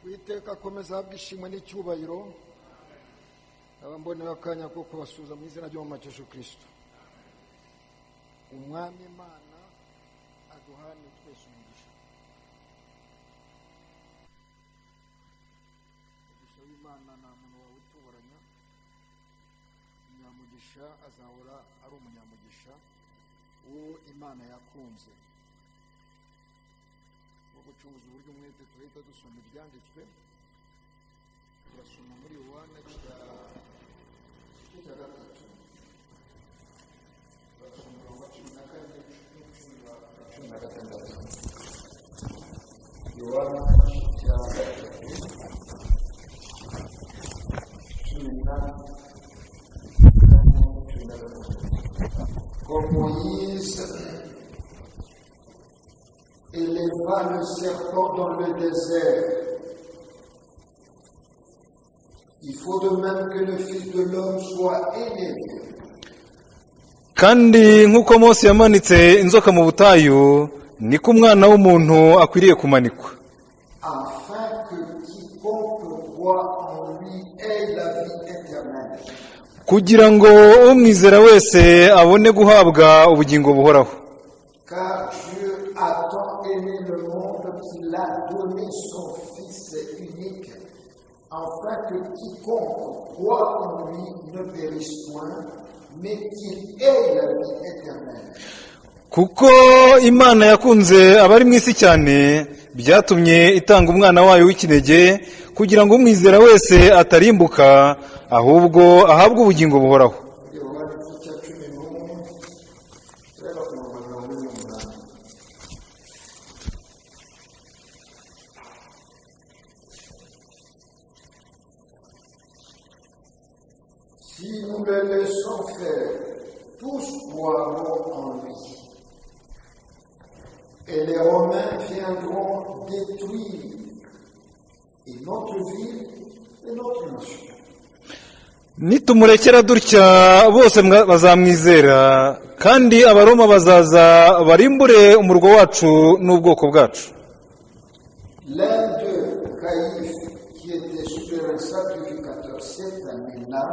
Uwiteka akomeza ahabwa ishimwe n'icyubahiro. Abambonera akanya ko kubasuhuza mu izina ry'Umwami Yesu Kristo. Umwami Imana aduhane twese umugisha. Umugisha w'Imana nta muntu wawutuburanya. Umunyamugisha azahora ari umunyamugisha uwo Imana yakunze. Gucunguza uburyo umwete tuhita dusoma ibyanditswe. Turasoma muri Yohana cya gatatu. Turasoma wa 14 Yohana cya gatatu. Comme Moïse éleva le serpent dans le désert, il faut de même que le Fils de l'homme soit élevé. Kandi nk'uko Mose yamanitse inzoka mu butayu, niko umwana w'umuntu akwiriye kumanikwa, Afin que quiconque croit en lui ait la vie éternelle. kugira ngo umwizera wese abone guhabwa ubugingo buhoraho. Car Dieu a tant aimé le monde qu'il a donné son Fils unique, afin que quiconque croit en lui ne périsse point, mais qu'il ait la vie éternelle. Kuko Imana yakunze abari mu isi cyane, byatumye itanga umwana wayo w'ikinege, kugira ngo umwizera wese atarimbuka, ahubwo ahabwe ubugingo buhoraho. Si nous le laissons faire, tous croiront en lui. Et les Romains viendront détruire et notre ville et notre nation. Nitumurekera dutya bose bazamwizera, kandi abaroma bazaza barimbure umurwa wacu n'ubwoko bwacu. L'un d'eux, Caïphe, qui était souverain sacrificateur cette année-là,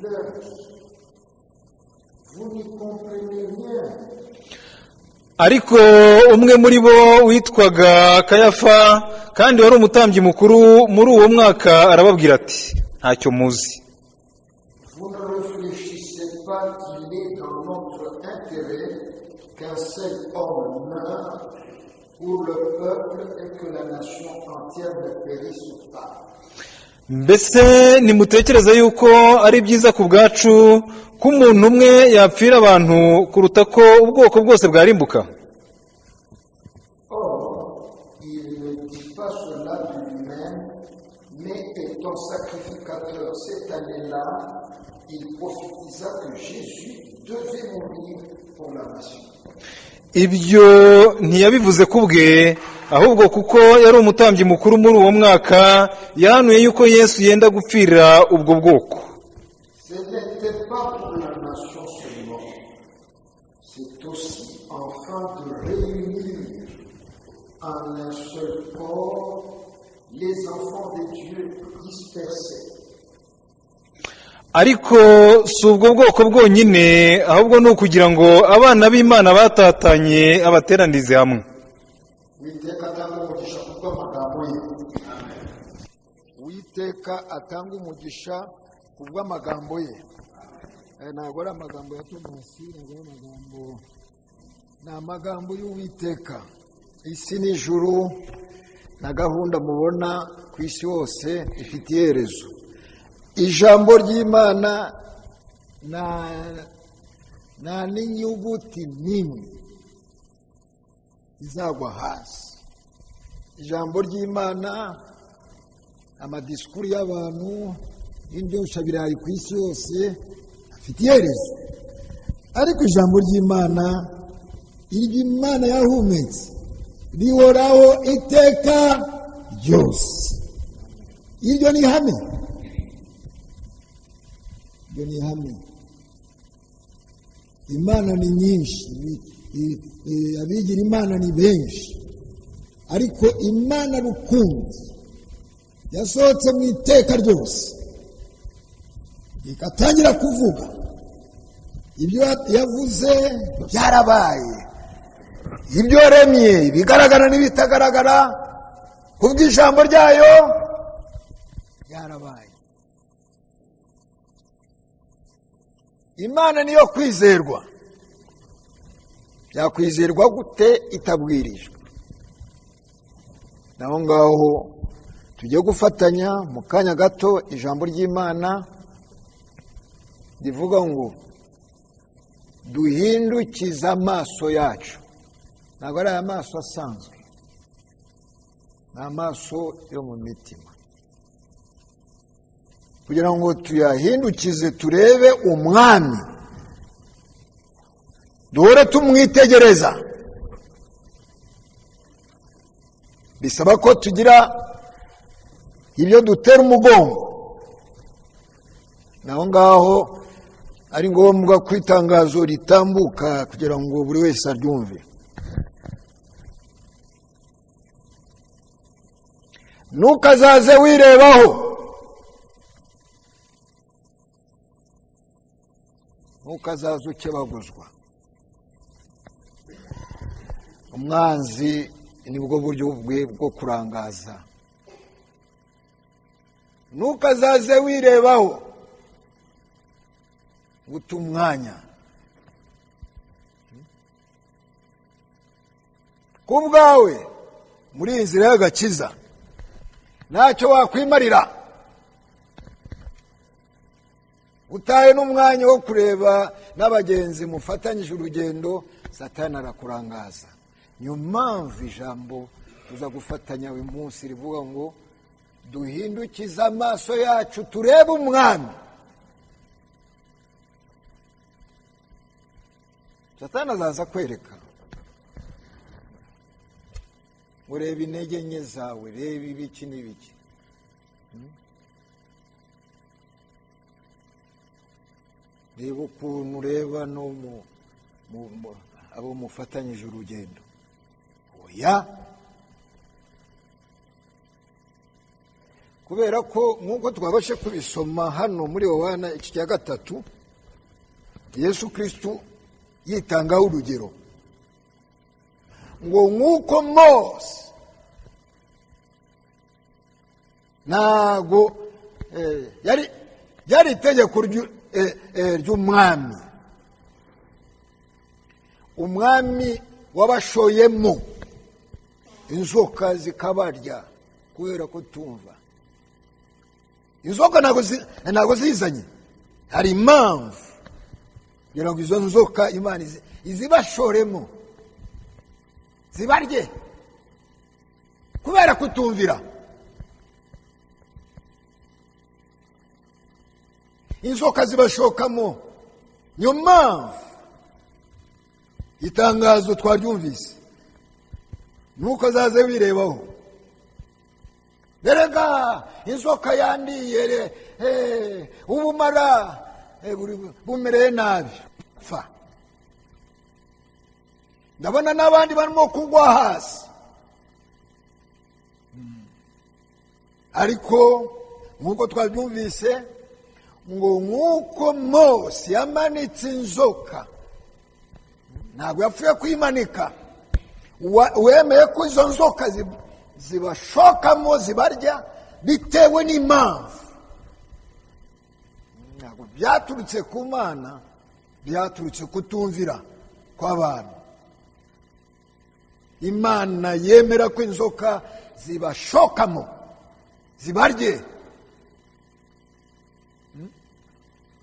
leur dit, vous n'y comprenez rien. Ariko umwe muri bo witwaga Kayafa, kandi wari umutambyi mukuru muri uwo mwaka, arababwira ati, ntacyo muzi. Vous ne réfléchissez pas qu'il est dans notre intérêt qu'un seul homme meure pour le peuple et que la nation entière ne périsse pas. Mbese nimutekereza yuko ari byiza ku bwacu ko umuntu umwe yapfira abantu kuruta ko ubwoko bwose bwarimbuka? Or, il ne dit pas cela de lui-même, mais étant sacrificateur cette année-là, il prophétisa que Jésus devait mourir pour la nation. Ibyo ntiyabivuze ku bwe, ahubwo kuko yari umutambyi mukuru muri uwo mwaka, yahanuye yuko Yesu yenda gupfira ubwo bwoko. Ce n'était pas pour la nation seulement, c'est aussi afin de réunir en un seul corps les enfants de Dieu dispersés. Ariko si ubwo bwoko bwonyine, ahubwo ni ukugira ngo abana b'Imana batatanye abateranize hamwe. Uwiteka atanga umugisha kubw'amagambo ye. Ntabwo ari amagambo ya Tomasi, ni amagambo y'Uwiteka. Isi n'ijuru na gahunda mubona ku isi hose ifite iherezo. Ijambo ry'Imana nta n'inyuguti n'imwe izagwa hasi. Ijambo ry'Imana, amadisikuru y'abantu n'indyoshabirayi ku isi yose afite iherezo, ariko ijambo ry'Imana, iryo Imana yahumetse, rihoraho iteka ryose. Iryo ni ihame, iryo ni ihame. Imana ni nyinshi, abigira Imana ni benshi, ariko Imana rukumbi yasohotse mu iteka ryose ikatangira kuvuga ibyo yavuze byarabaye, ibyo yaremye bigaragara n'ibitagaragara kubw'ijambo ryayo byarabaye. Imana niyo kwizerwa. Yakwizerwa gute itabwirijwe? Naho ngaho tujye gufatanya mu kanya gato ijambo ry'Imana rivuga ngo duhindukize amaso yacu. Ntabwo ari amaso asanzwe, ni amaso yo mu mitima, kugira ngo tuyahindukize turebe umwami, duhore tumwitegereza. Bisaba ko tugira ibyo dutera umugongo. Naho ngaho ari ngombwa ko itangazo ritambuka kugira ngo buri wese aryumve. Ntukazaze wirebaho, ntukazaze ukebaguzwa. Umwanzi nibwo buryo bwe bwo kurangaza. Ntukazaze wirebaho guta umwanya. Ku bwawe muri iyi nzira y'agakiza ntacyo wakwimarira, utaye n'umwanya wo kureba n'abagenzi mufatanyije urugendo, Satani arakurangaza. Niyo mpamvu ijambo tuza gufatanya uyu munsi rivuga ngo duhindukize amaso yacu turebe umwami. Satani azaza kwereka, ureba intege nke zawe, reba ibiki n'ibiki. Reba ukuntu ureba no abo mufatanyije urugendo. Oya, kubera ko nk'uko twabashe kubisoma hano muri Yohana igice cya 3, Yesu Kristo yitangaho urugero ngo nk'uko Mose ntago yari itegeko ry'umwami, umwami wabashoyemo inzoka zikabarya kubera ko tumva. Inzoka ntago zizanye, hari impamvu kugira ngo izo nzoka Imana izibashoremo zibarye kubera kutumvira. Inzoka zibashokamo, niyo mpamvu itangazo twaryumvise, nuko zaze wirebaho. Erega inzoka yandiye ubumara bumereye nabi fa. Ndabona n'abandi barimo kugwa hasi, ariko nk'uko twabyumvise ngo nk'uko Mose yamanitse inzoka, ntabwo yapfuye kwimanika, wemeye ko izo nzoka zibashokamo zibarya bitewe n'impamvu. Ntabwo byaturutse ku Mana, byaturutse kutumvira kw'abantu. Imana yemera ko inzoka zibashokamo zibarye.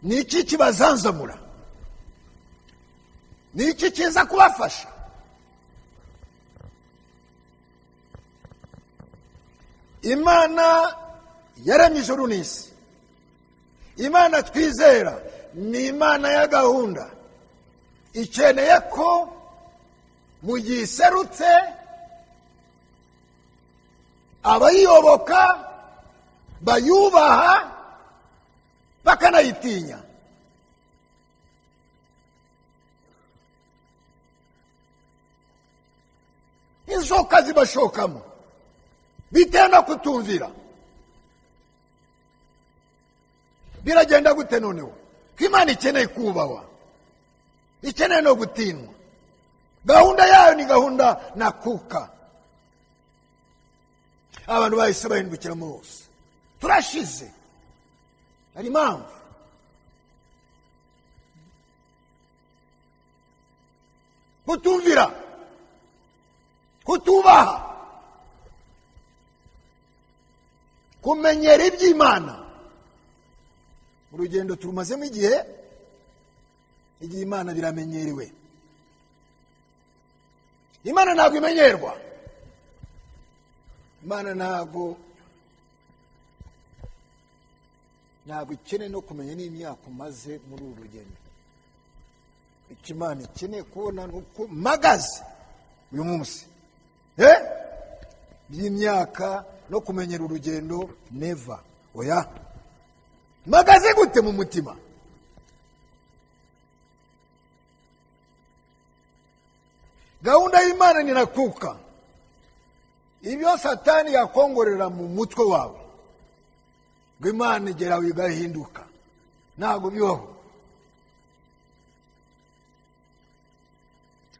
Ni iki kibazanzamura? Ni iki kiza kubafasha? Imana yaremye ijuru n'isi. Imana twizera ni Imana ya gahunda. Ikeneye ko mu gihe iserutse abayiyoboka bayubaha bakanayitinya. Inzoka zibashokamo bitewe no kutumvira. biragenda gute noneho ko Imana ikeneye kubahwa, ikeneye no gutinywa? Gahunda yayo ni gahunda nakuka. Abantu bahise bahindukira Mose. Turashize. Hari impamvu. Kutumvira, kutubaha, kumenyera iby'Imana. Urugendo turumazemo igihe Imana biramenyerewe. Imana ntabwo imenyerwa. Imana ntabwo ikeneye no kumenya n'imyaka umaze muri uru rugendo. Icyo Imana ikeneye kubona ni uko mpagaze uyu munsi. By'imyaka no kumenyera urugendo never. Oya. Mpagaze gute mu mutima? Gahunda y'Imana ni nakuka. Ibyo Satani yakongorera mu mutwe wawe ngo Imana igeraho igahinduka, ntabwo bibaho.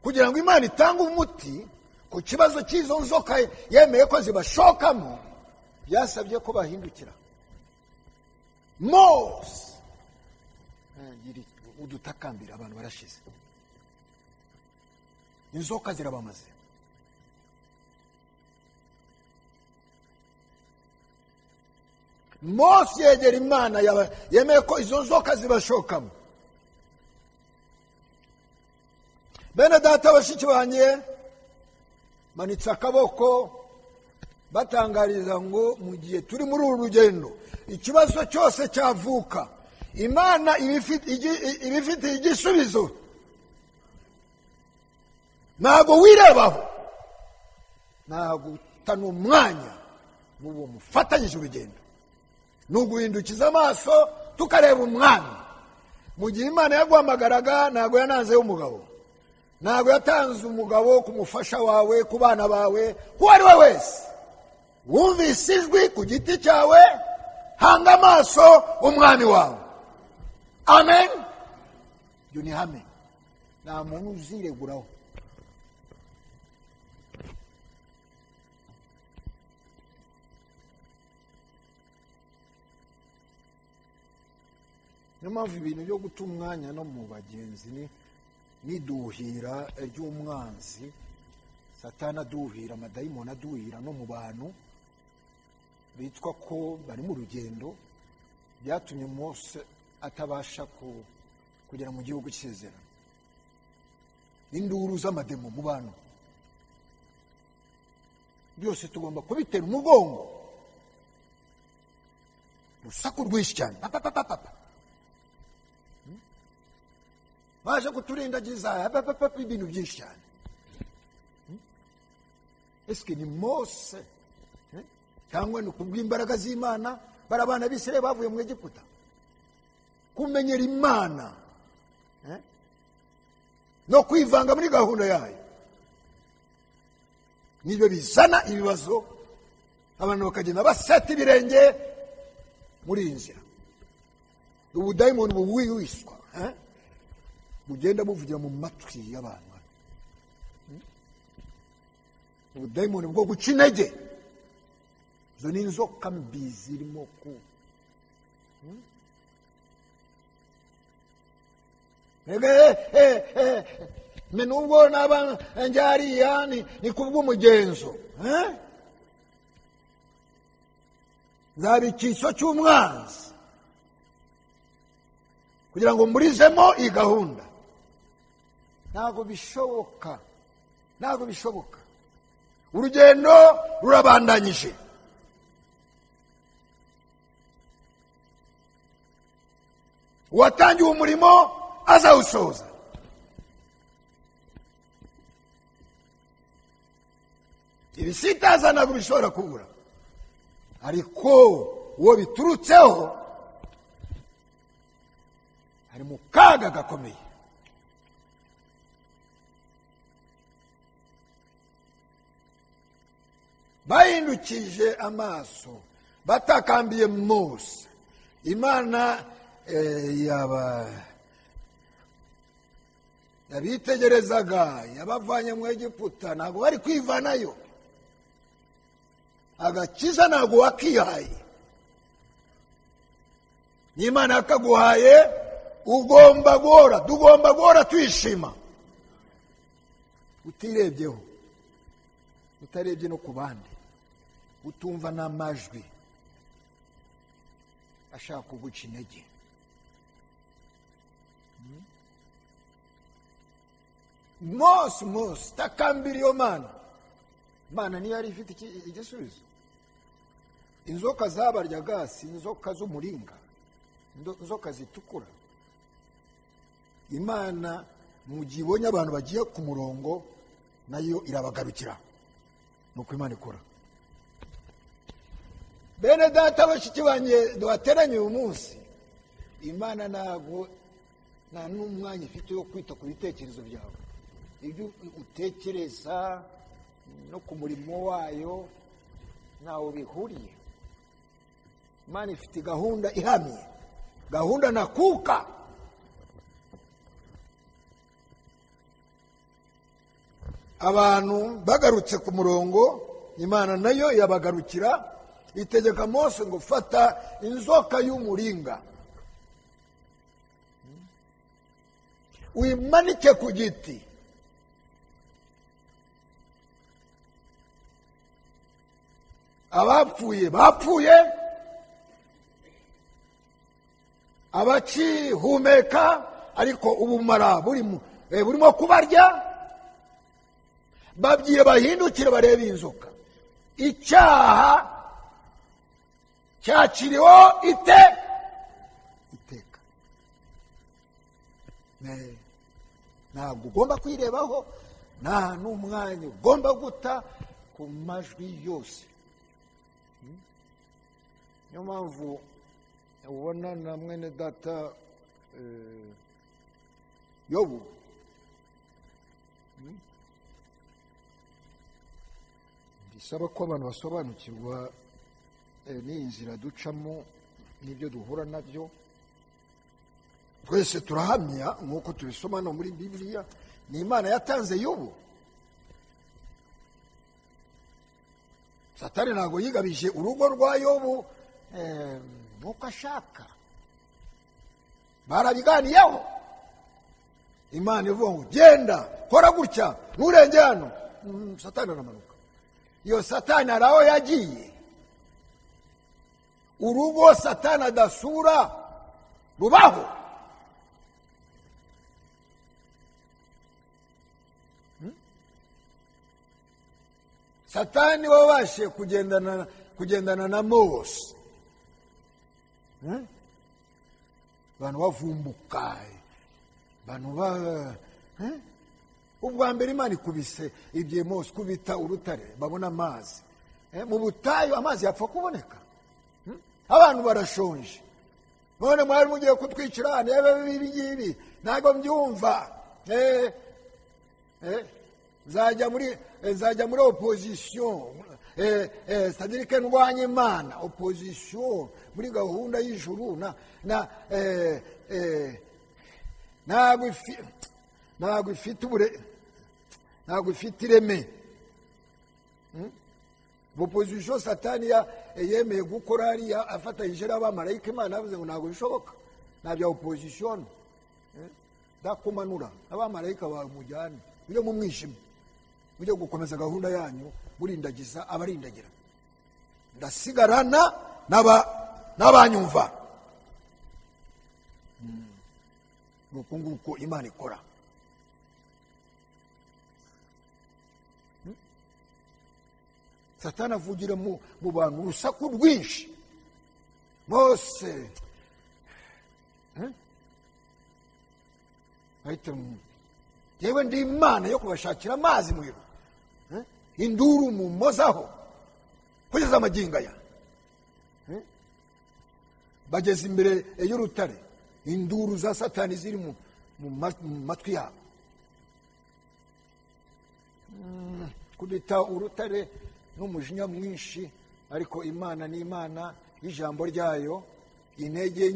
Kugira ngo Imana itange umuti ku kibazo cy'izo nzoka yemeye ko zibashokamo, byasabye ko bahindukira. Mose udutakambira, abantu barashize, inzoka zirabamaze. Mose yegera Imana, yemeye ko izo nzoka zibashokamo. Bene data bashiki banjye, manitse akaboko batangariza ngo mu gihe turi muri uru rugendo, ikibazo cyose cyavuka, Imana ibifitiye igisubizo. Ntabwo wirebaho, ntabwo utana umwanya n'uwo mufatanyije urugendo. Nuguhindukiza amaso tukareba umwami. Mu gihe Imana yaguhamagaraga, ntabwo yananzeho umugabo, ntabwo yatanze umugabo ku mufasha wawe, ku bana bawe, ku ari we wese. Wumvise ijwi ku giti cyawe, hanga amaso umwami wawe. Amen. Yo ni amen. Nta muntu uzireguraho. Niyo mpamvu ibintu byo guta umwanya no mu bagenzi niduhira ry'umwanzi, Satani aduhira, amadayimoni aduhira no mu bantu bitwa ko bari mu rugendo, byatumye Mose atabasha kugera mu gihugu cy'isezerano. Induru z'amademo mu bantu byose tugomba kubitera umugongo. Urusaku rwinshi cyane, baje kuturindagiza, ibintu byinshi cyane. Eske ni Mose cyangwa ni kubw'imbaraga z'Imana barabana b'Isirayeli bavuye mu Egiputa? Kumenyera Imana no kwivanga muri gahunda yayo nibyo bizana ibibazo, abantu bakagenda baseta ibirenge muri iyi nzira. Ubudayimoni buwiswa bugenda buvugira mu matwi y'abantu. Ubudayimoni bwo guca intege, izo ni inzoka mbi zirimo nubwo naba njyariya ni kubw'umugenzo, nzaba ikiso cy'umwanzi kugira ngo murizemo iyi gahunda. Ntabwo bishoboka, ntabwo bishoboka. Urugendo rurabandanyije. Uwatangiye umurimo azawusoza. Ibisitaza ntabwo bishobora kubura, ariko uwo biturutseho ari mu kaga gakomeye. Bahindukije amaso batakambiye Mose, imana yabitegerezaga, yabavanye mu Egiputa, ntabwo bari kwivanayo. Agakiza ntabwo wakihaye, n'imana yakaguhaye. Tugomba guhora twishima, utirebyeho, utarebye no ku bandi, utumva n'amajwi ashaka kuguca intege. Mose takambira iyo mana niyo yari ifite igisubizo. Inzoka zabaryaga si inzoka z'umuringa, inzoka zitukura. Imana mu gihe ibonye abantu bagiye ku murongo nayo irabagarukira. Nuko Imana ikora. Bene data bashiki banye duhateranye uyu munsi, Imana ntabwo nta n'umwanya ifite wo kwita ku bitekerezo byawe. Ibyo utekereza no ku murimo wayo ntawe bihuriye. Imana ifite gahunda ihamye, gahunda nakuka. Abantu bagarutse ku murongo, Imana nayo yabagarukira, itegeka Mose ngo fata inzoka y'umuringa uyimanike ku giti. Abapfuye bapfuye, abakihumeka ariko ubumara burimo kubarya, babwiye bahindukire barebe inzoka. Icyaha cyakiriho iteka. Ntabwo ugomba kwirebaho, nta n'umwanya ugomba guta ku majwi yose. Niyo mpamvu ubona na mwene data Yobu bisaba ko abantu basobanukirwa n'iyi nzira ducamo n'ibyo duhura nabyo. Twese turahamya nk'uko tubisoma no muri Bibiliya, ni Imana yatanze Yobu. Satani ntabwo yigabije urugo rwa Yobu nk'uko ashaka. Barabiganiyeho, Imana ivuga ngo genda kora gutya, nturenge hano. Satani aramanuka. Iyo Satani hari aho yagiye. Urugo Satani adasura rubaho. Satani wabashe kugendana na Mose. Abantu bavumbuka, abantu ubwa mbere Imana ikubise ibye Mose kubita urutare babona amazi. Mu butayu amazi yapfa kuboneka. Abantu barashonje. None mwari mugiye kutwicira ibi ntabwo mbyumva. Zajya muri opposition, c'est-à-dire que ndwanye Imana, opposition muri gahunda y'ijuru ntabwo ifite ireme. Opposition Satani yemeye gukora hariya afatanyije n'abamarayika, Imana yavuze ngo ntabwo bishoboka, nta bya opposition. Ndakumanura abamarayika bamujyane ujye mu mwijima, ujye gukomeza gahunda yanyu murindagiza abarindagira, ndasigarana n'abanyumva. Nuko nguko Imana ikora. Satani avugira mu bantu urusaku rwinshi. Mose yewe ndi Imana yo kubashakira amazi mwiru, induru mumozaho kugeza amagingo aya. Bageze imbere y'urutare, induru za Satani ziri mu matwi yabo. Kudita urutare n'umujinya mwinshi, ariko Imana ni Imana y'ijambo ryayo. intege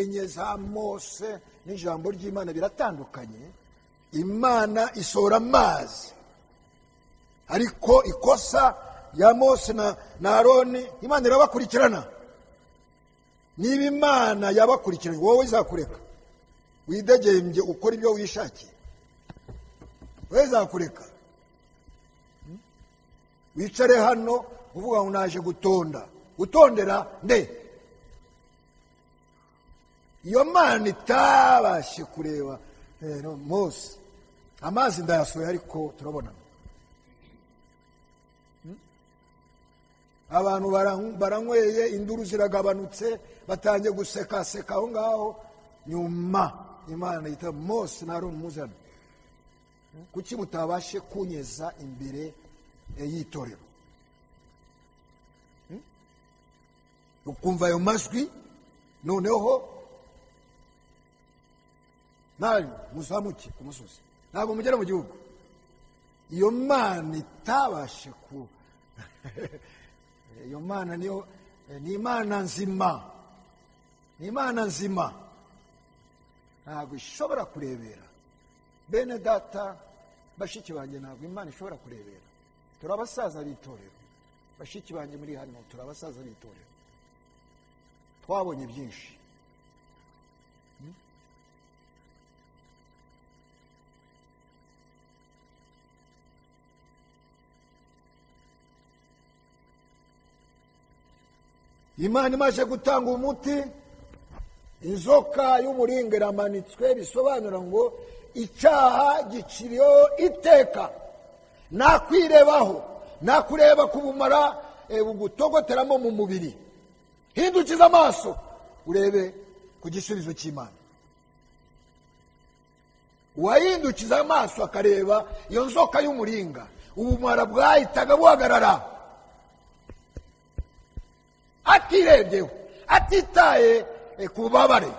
nke za Mose n'ijambo ry'Imana biratandukanye. Imana isohora amazi, ariko ikosa ya Mose na Aroni Imana irabakurikirana. Niba Imana yabakurikiranye, wowe izakureka? Widegembye ukora ibyo wishakiye, wowe izakureka? Wicare hano uvuga ngo naje gutondera nde? Iyo Mana itabashe kureba Mose, amazi ndayasohoye ariko turabonana. Abantu baranyweye, induru ziragabanutse, batangiye gusekaseka aho ngaho. Nyuma Imana yita Mose na Aroni, muzana. Kuki mutabashe kunyeza imbere y'itorero? Ukumva ayo majwi, noneho nawe muzamuke ku musozi, ntabwo mugera mu gihugu. Iyo Mana itabashe ku iyo Mana niyo ni Imana nzima, ni Imana nzima, ntabwo ishobora kurebera. Bene data, bashiki banjye, ntabwo Imana ishobora kurebera. Turi abasaza b'itorero, bashiki banjye muri hano turi abasaza b'itorero, twabonye byinshi. Imana imaze gutanga umuti, inzoka y'umuringa iramanitswe, bisobanura ngo icyaha giciriyeho iteka. Nakwirebaho, nakureba ku bumara bugutogoteramo mu mubiri. Hindukiza amaso urebe ku gisubizo cy'Imana. Uwahindukiza amaso akareba iyo nzoka y'umuringa, ubumara bwahitaga buhagarara. Atirebyeho, atitaye ku bubabare,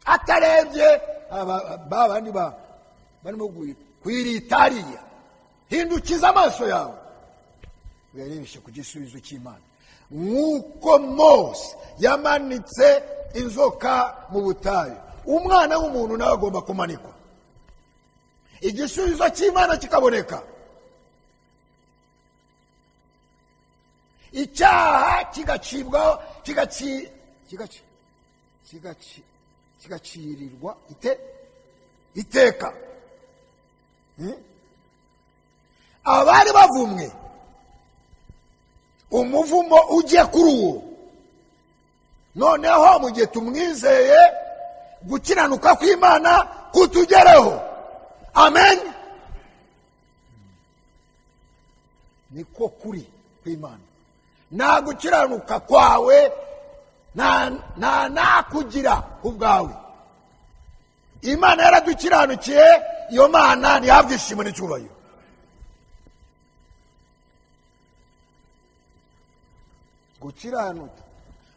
atarebye babandi barimo kwiritariya. Hindukiza amaso yawe uyarebeshe ku gisubizo cy'Imana. Nk'uko Mose yamanitse inzoka mu butayu, umwana w'umuntu nawe agomba kumanikwa, igisubizo cy'Imana kikaboneka. Icyaha kigacibwaho, kigacirirwa iteka. Abari bavumwe, umuvumo ugiye kuri uwo. Noneho mu gihe tumwizeye, gukiranuka kw'Imana kutugereho. Amen. Niko kuri kw'Imana. Nta gukiranuka kwawe, nta nakugira ubwawe. Imana yaradukiranukiye, iyo Mana ntihabwe ishimwe n'icyubahiro.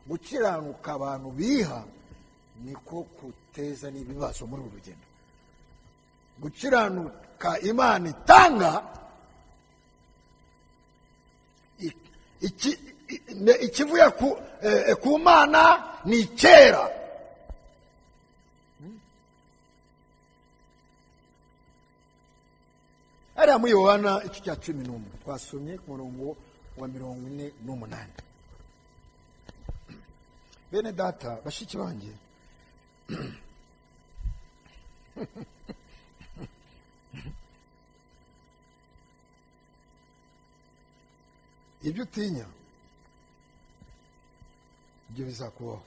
Gukiranuka abantu biha niko kuteza n'ibibazo muri uru rugendo. Gukiranuka Imana itanga, ikivuye ku Mana ni kera. Hariya muri Yohana igice cya 11 twasomye ku murongo wa 48. Bene data, bashiki banjye, ibyo utinya ibyo bizakubaho.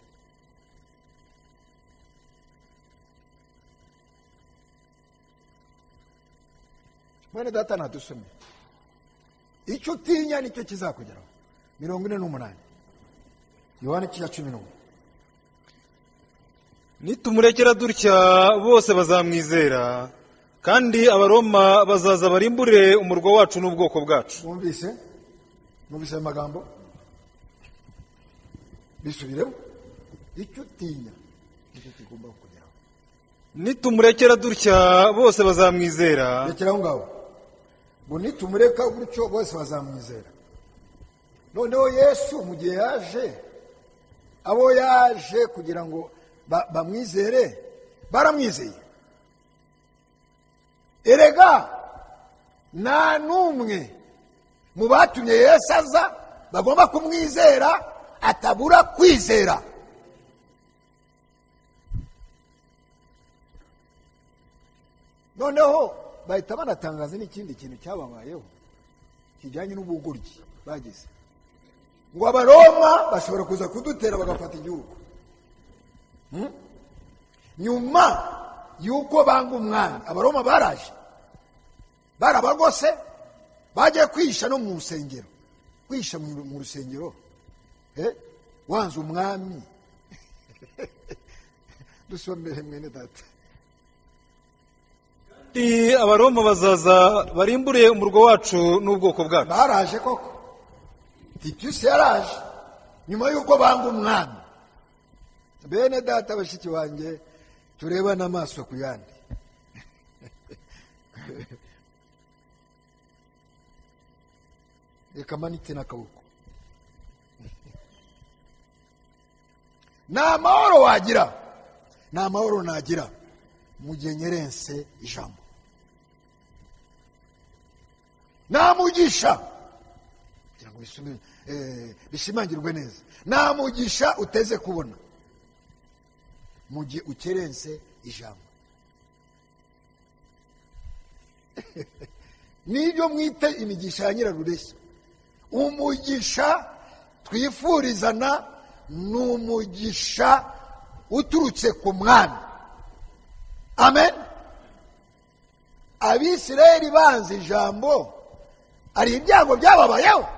Bene data, nadusome icyo utinya nicyo kizakugeraho. 48 Yohana 11. Nitumurekera dutya bose bazamwizera, kandi Abaroma bazaza barimbure umurwa wacu n'ubwoko bwacu. Mwumvise amagambo? Bisubiremo. Icyo utinya nicyo kigomba kugeraho. Nitumurekera dutya bose bazamwizera. Rekeraho ngaho. Ngo nitumureka gutyo bose bazamwizera. noneho yesu mu gihe yaje, abo yaje kugira ngo bamwizere baramwizeye. Erega nta n'umwe mu batumye yesu aza bagomba kumwizera atabura kwizera. noneho bahita banatangaza n'ikindi kintu cyababayeho kijyanye n'ubugoryi bagize, ngo abaroma bashobora kuza kudutera bagafata igihugu. nyuma y'uko banga umwami, abaroma baraje barabagose, bagiye kwihisha no mu rusengero. Kwihisha mu rusengero wanze umwami dusomere mwene data. abaroma bazaza barimbure umurwa wacu n'ubwoko bwacu. Baraje koko, Titusi yaraje nyuma y'uko banga umwami. Bene data bashiki banjye, tureba n'amaso ku yandi. Reka manite n'akaboko. Nta mahoro wagira, nta mahoro nagira mu gihe nyerense ijambo. Nta mugisha, kugira ngo bishimangirwe neza, nta mugisha uteze kubona mu gihe ukerense ijambo. Nibyo mwite imigisha ya nyirarureshya. Umugisha twifurizana ni umugisha uturutse ku mwami. Amen. Abisirayeli banze ijambo, ari ibyago byababayeho.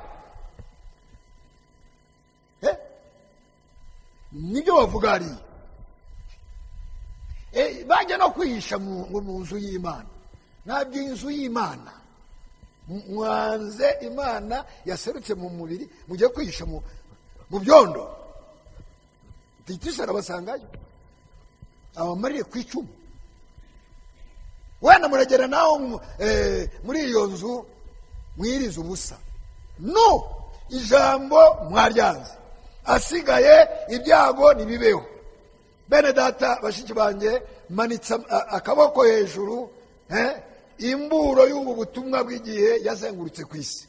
Nibyo bavuga ari bajya no kwihisha mu nzu y'Imana. Ntabwo inzu y'Imana, mwanze Imana yaserutse mu mubiri, mujye kwihisha mu byondo. Titusi arabasangayo abamarire ku icumu. Wenda muragera naho muri iyo nzu mwiriza ubusa. No, ijambo mwaryanze, asigaye ibyago nibibeho. Bene data bashiki banjye, manitsa akaboko hejuru, imburo y'ubu butumwa bw'igihe yazengurutse ku isi.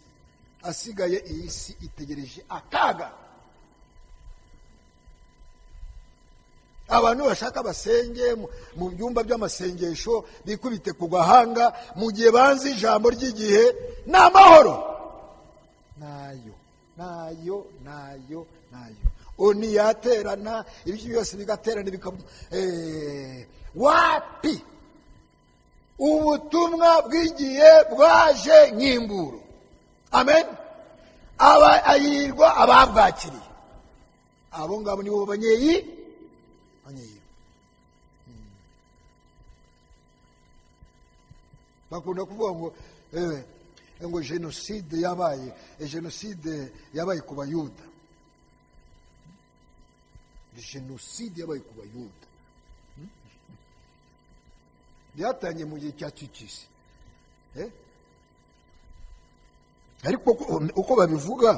Asigaye iyi si itegereje akaga. Abantu bashaka basenge mu byumba by'amasengesho, bikubite ku gahanga mu gihe banze ijambo ry'igihe. N'amahoro nayo oni yaterana, ibyo byose bigaterana wapi? Ubutumwa bw'igihe bwaje nk'imburo. Amen. Ayirwa ababwakiriye, abo ngabo nibo banyeyi. Bakunda kuvuga ngo jenoside yabaye ku Bayuda. Jenoside yabaye ku Bayuda byatangiye mu gihe cya Titusi. Ariko uko babivuga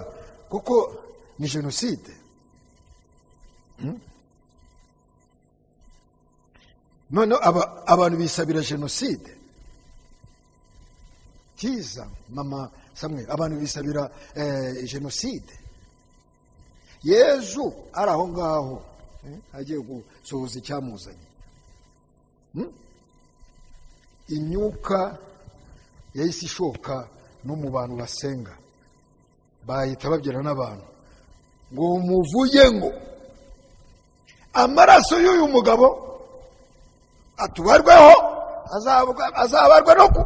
kuko ni jenoside. None abantu bisabira jenoside. Kiza mama Samuel, abantu bisabira jenoside. Yesu ari aho ngaho agiye gusohoza icyamuzanye. Imyuka yahise ishoka no mu bantu basenga, bahita babwira n'abantu ngo muvuye ngo amaraso y'uyu mugabo atubarweho, azabarwe no ku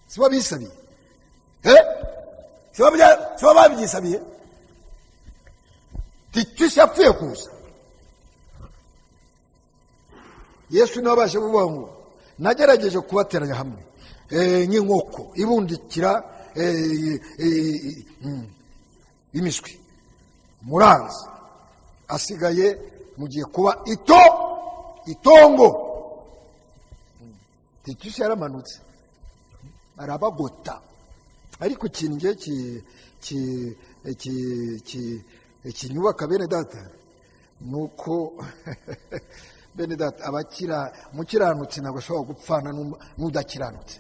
sibo bisabiye. Sibo babyisabiye. Titusi yapfuye kuza. Yesu nabashe kuvuga ngo nagerageje kubateranya hamwe nk'inkoko ibundikira imiswi, muranzi asigaye mugiye kuba itongo. Titusi yaramanutse arabagota ariko ikintu ngiye kinyubaka bene data nuko bene data umukiranutsi ntabwo ashobora gupfana n'udakiranutse.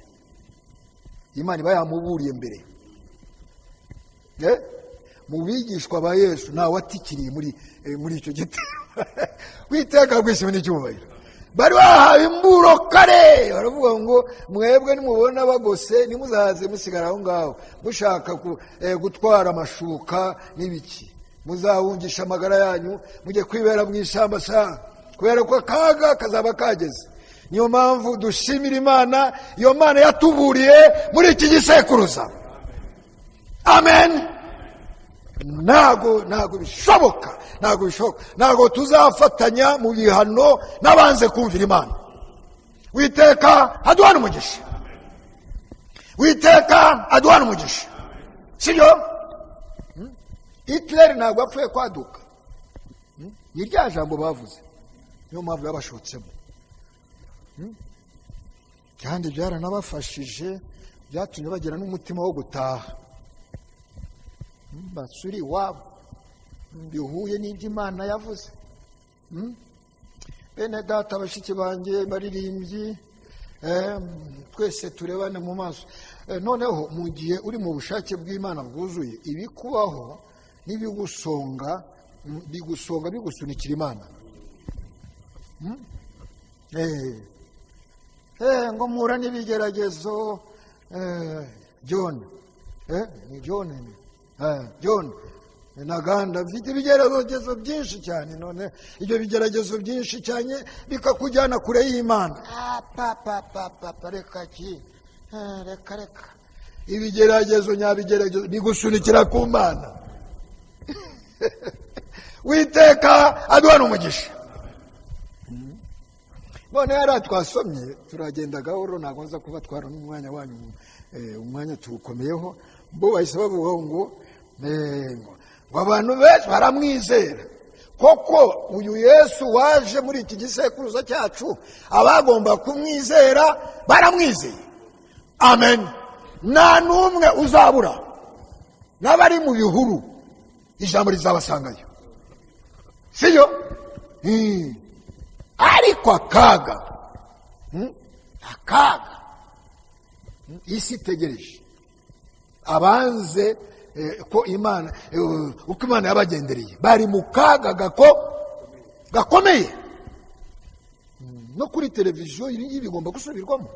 Imana iba yamuburiye mbere. Mu bigishwa ba Yesu ntawe watikiriye muri icyo giti. Witeka gwishimwe n'icyubahiro. Bari bahawe imburo kare, baravuga ngo mwebwe nimubona bagose nimuzaze musigara aho ngaho mushaka gutwara amashuka n'ibiki, muzahungisha amagara yanyu mujye kwibera mu ishamba kubera ko akaga kazaba kageze. Niyo mpamvu dushimira Imana, iyo Mana yatuburiye muri iki gisekuruza. Amen. Ntago bishoboka, ntago tuzafatanya mu bihano n'abanze kumvira Imana. Witeka aduhana umugisha, Witeka aduhana umugisha. Sibyo? Hitler ntabwo apfuye kwaduka, ni rya jambo bavuze, niyo mpamvu yabashotsemo. Kandi byaranabafashije, byatumye bagira n'umutima wo gutaha, basuri iwabo bihuye n'ibyo Imana yavuze. Bene data, bashiki banjye baririmbyi, twese turebane mu maso. Noneho mu gihe uri mu bushake bw'Imana bwuzuye, ibikubaho n'ibigusonga bigusunikira Imana. Ngo mpura n'ibigeragezo, John Naganda mfite ibigeragezo byinshi cyane, none ibyo bigeragezo byinshi cyane bikakujyana kure y'Imana. Reka ibigeragezo nyabigeragezo bigusunikira ku Mana. Witeka aduhana umugisha. None yari twasomye turagenda gahoro, ntabwo nza kubatwara n'umwanya wanyu, umwanya tuwukomeyeho. Bo bahise bavuga ngo abantu benshi baramwizera. Koko uyu Yesu waje muri iki gisekuruza cyacu, abagomba kumwizera baramwizeye. Amen. Nta n'umwe uzabura, n'abari mu bihuru ijambo rizabasangayo. Siyo? Ariko akaga isi itegereje abanze ko Imana, uko Imana yabagendereye, bari mu kaga gakomeye. No kuri televiziyo ibi bigomba gusubirwamo,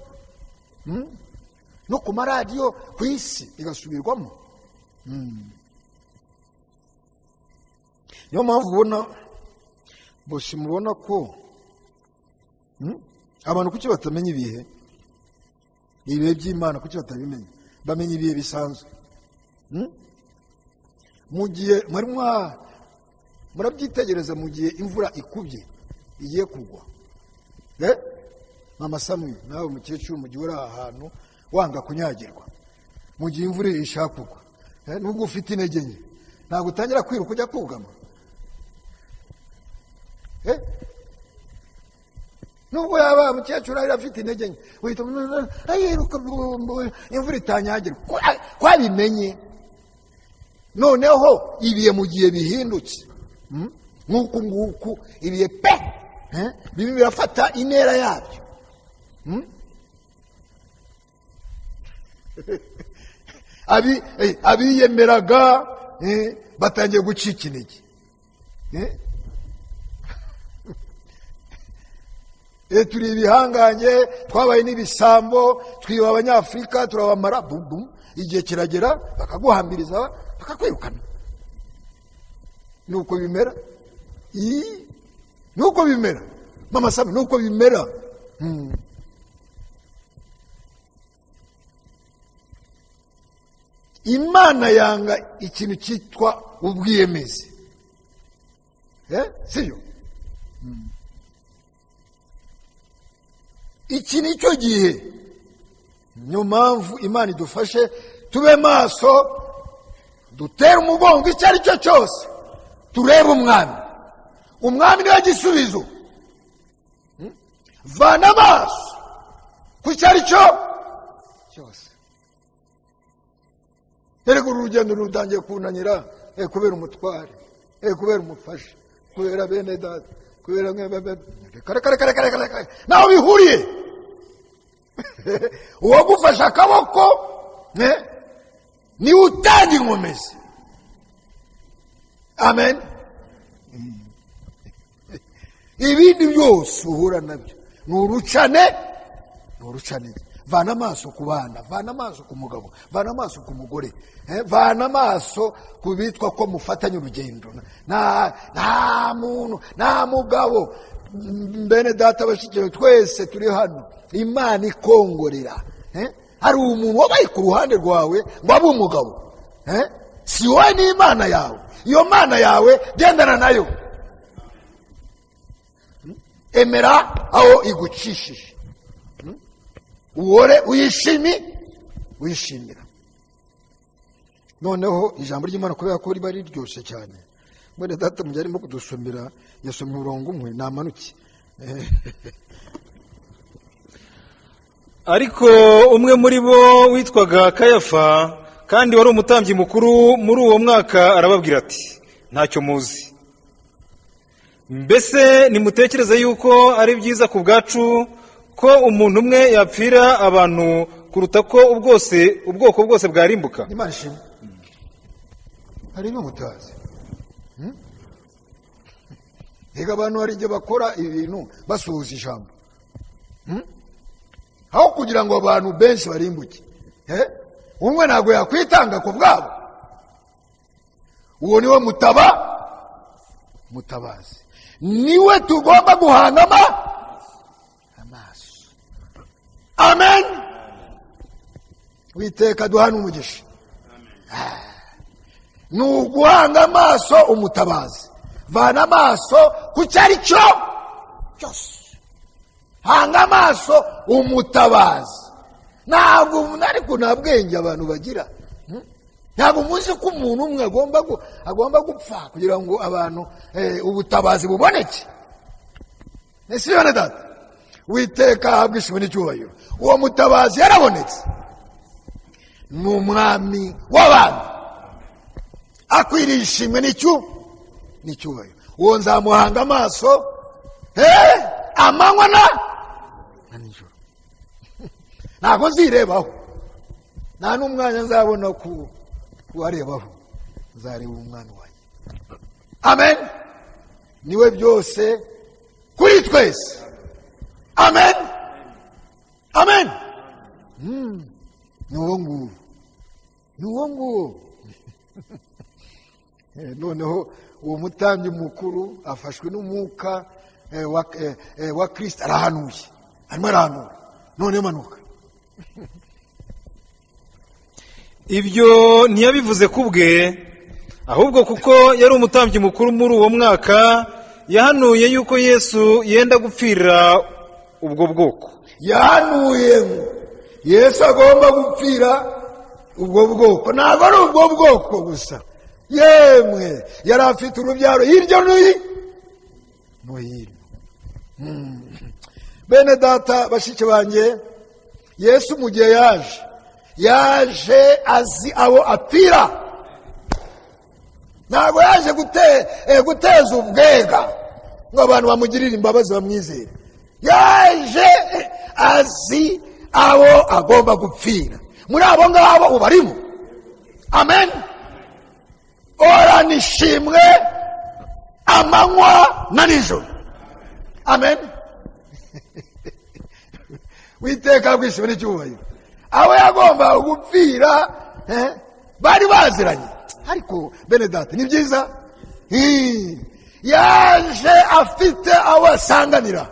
no ku maradiyo ku isi bigasubirwamo. Niyo mpamvu ubona bose mubona ko abantu kuki batamenya ibihe by'Imana, kuki batabimenya, bamenya ibihe bisanzwe. Mu gihe murabyitegereza, mu gihe imvura ikubye igiye kugwa, Mama Samuel nawe mukecuru, mu gihe uri ahantu wanga kunyagirwa, mu gihe imvura ishaka kugwa, nubwo ufite intege nke, ntabwo utangira kwiruka ujya kugama. Nubwo yaba mukecuru ari afite intege nke, wihita ayiruka imvura itanyagirwa. Kwabimenye. Noneho ibiye mu gihe bihindutse, nk'uku ibiye bibi birafata intera yabyo. Abiyemeraga batangiye gucika intege. Turi ibihangange, twabaye n'ibisambo, twiba Abanyafurika turabamara, igihe kiragera bakaguhambiriza bakakwirukana. Nuko bimera. Nuko bimera. Mama Samuel, nuko bimera. Imana yanga ikintu cyitwa ubwiyemezi. Siyo? Iki ni cyo gihe. Niyo mpamvu Imana idufashe tube maso, dutere umugongo icyo ari cyo cyose, turebe umwami niwe gisubizo. Vana amaso ku icyo ari cyo cyose. erega urugendo rutangiye kunanira kubera umutware kubera umufasha kubera bene data kubera kare naho bihuriye. uwagufasha akaboko niwe utanga inkomezi. Amen. Ibindi byose uhura nabyo ni urucane. Vana amaso ku bana, vana amaso ku mugabo, vana amaso ku mugore, vana amaso ku bitwa ko mufatanya urugendo. Nta muntu, nta mugabo, bene data bashyikiwe twese turi hano, Imana ikongorera. Hari umuntu wabaye ku ruhande rwawe ngo abe umugabo. Si wowe n'Imana yawe. Iyo Mana yawe gendana nayo. Emera aho igucishije. Uwore uyishimira. Noneho ijambo ry'Imana kubera ko riba riryoshye cyane. Mwene data mu gihe arimo kudusomera yasomye umurongo umwe namanuke. Ariko umwe muri bo witwaga Kayafa kandi wari umutambyi mukuru muri uwo mwaka arababwira ati, ntacyo muzi. Mbese nimutekereza yuko ari byiza ku bwacu ko umuntu umwe yapfira abantu kuruta ko ubwoko bwose bwarimbuka? Imana ishimwe. Hari n'umutazi. Ega abantu hari igihe bakora ibintu basuhuza ijambo. Aho kugira ngo abantu benshi barimbuke. Umwe ntabwo yakwitanga ku bwabo. Uwo niwe mutabazi. Niwe tugomba guhanga amaso. Amen. Witeka duhana umugisha. Ni uguhanga amaso umutabazi. Vana amaso ku cyari cyo cyose. Hanga amaso umutabazi. Ntabwo nta bwenge abantu bagira. Ntabwo muzi ko umuntu umwe agomba gupfa kugira ngo abantu ubutabazi buboneke. Nesi bene data. Witeka ahabwe ishimwe n'icyubahiro. Uwo mutabazi yarabonetse. Ni umwami w'abantu. Akwiriye ishimwe n'icyubahiro. Uwo nzamuhanga amaso amanywa na nijoro. Ntabwo nzirebaho. Nta n'umwanya nzabona kuwarebaho. Nzareba umwana wanjye. Amen. Niwe byose kuri twese. Amen. Amen. Ni uwo nguwo. Noneho uwo mutambyi mukuru afashwe n'umwuka wa Kristo arahanuye. Arimo arahanura. None manuka. Ibyo ntiyabivuze ku bwe, ahubwo kuko yari umutambyi mukuru muri uwo mwaka, yahanuye yuko Yesu yenda gupfira ubwo bwoko. Yahanuye Yesu agomba gupfira ubwo bwoko. Ntabwo ari ubwo bwoko gusa. Yemwe yari afite urubyaro hirya no hino. Bene data bashiki banjye, Yesu mu gihe yaje azi abo apfira. Ntabwo yaje guteza ubwega ngo abantu bamugirire imbabazi bamwizere. Yaje azi abo agomba gupfira. Muri abo ngabo ubarimo. Amen. Orana ishimwe amanywa na nijoro. Amen. Witeka bwishimwe n'icyubahiro. Abo yagomba gupfira bari baziranye. Ariko bene data ni byiza. Yaje afite abo asanganira.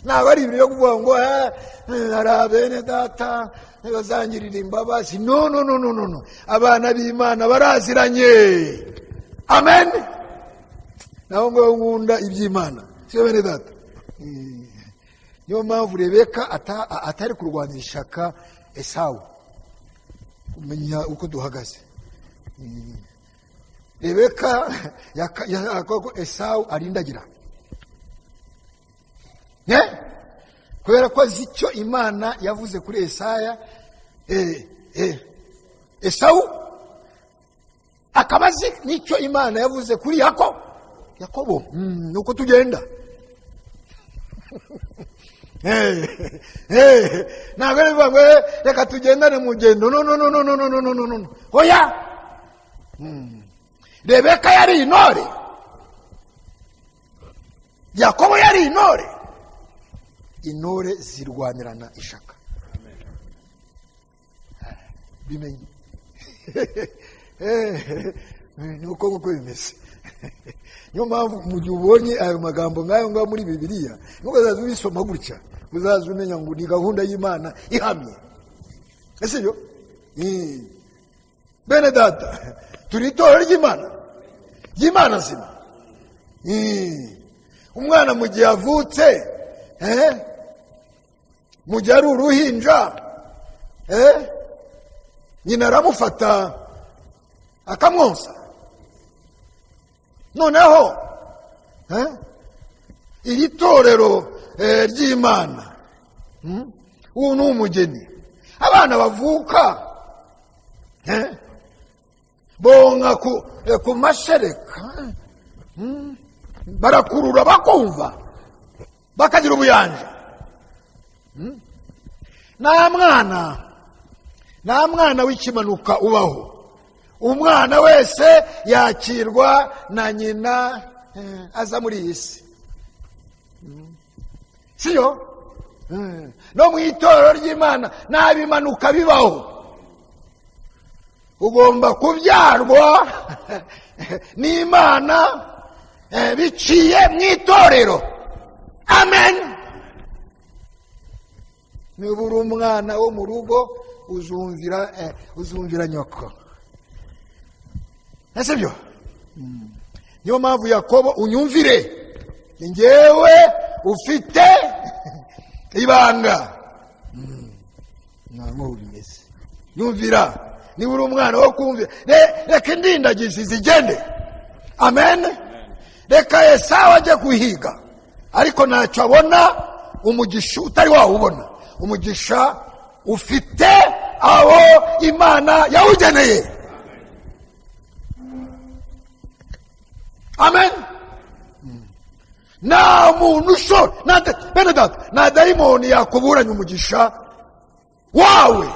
Ntabwo ari ibintu byo kuvuga ngo hari bene data bazangirira imbabazi. No. Abana b'Imana baraziranye. Amen. Naho ngo nkunda iby'Imana. Sio bene data. Niyo mpamvu Rebeka atari kurwanira ishaka Esawu. Kumenya uko duhagaze. Rebeka yakako Esawu arindagira. Kubera ko azi icyo Imana yavuze kuri Esaya. Esawu akaba azi n'icyo Imana yavuze kuri Yakobo. Nuko tugenda. Ntabwo ari bivuga ngo reka tugendane mu gendo. No. Oya. Rebeka yari intore. Yakobo yari intore. Intore zirwanirana ishaka. Bimenye. Nuko bimeze. Niyo mpamvu mu gihe ubonye ayo magambo nk'ayo ngaho muri Bibiliya, nuko uzaza ubisoma gutya, uzaza umenya ngo ni gahunda y'Imana ihamye. Ese yo? Bene data, turi itorero ry'Imana nzima. Umwana mu gihe avutse, mu gihe ari uruhinja, nyina aramufata akamwonsa. Noneho iri torero ry'Imana, uwo ni umugeni. Abana bavuka bonka ku mashereka, barakurura bakumva, bakagira ubuyanja. Nta mwana w'ikimanuka ubaho. Umwana wese yakirwa na nyina aza muri iyi si. Siyo? No mu itorero ry'Imana nta bimanuka bibaho. Ugomba kubyarwa n'Imana biciye mu itorero. Amen. Niba uri umwana wo mu rugo uzumvira nyoko. Ese byo? Niyo mpamvu Yakobo unyumvire. Njyewe ufite ibanga. Ntabwo bimeze. Nyumvira. Niba uri umwana wo kumvira. Reka indindagizi zigende. Amen. Reka Esawu ajye guhiga. Ariko ntacyo abona umugisha utari wawubona. Umugisha ufite abo Imana yawugeneye. Amen. Nta muntu bene data, nta dayimoni yakuburanya umugisha wawe.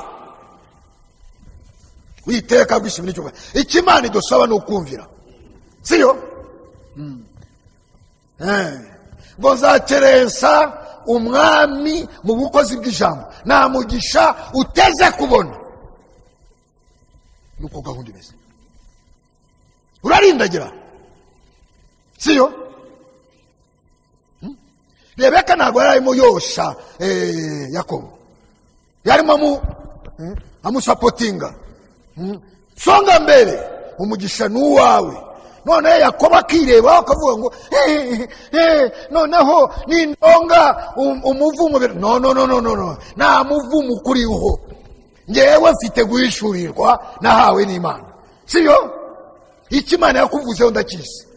Witeka bwishimira icyo. Ikimana idusaba ni ukumvira. Siyo? Ngo nzakerensa umwami mu bukozi bw'ijambo. Nta mugisha uteze kubona. Nuko gahunda imeze. Urarindagira. Siyo? Rebeka ntabwo yarimo yosha Yakobo. Yarimo amusapotinga. Songa mbere, umugisha n'uwawe. None Yakobo akireba akavuga ngo noneho nindonga umuvumo. No. Nta muvumo ukuriho. Ngewe mfite guhishurirwa nahawe n'Imana. Siyo? Ikimana yakuvuzeho ndakizi.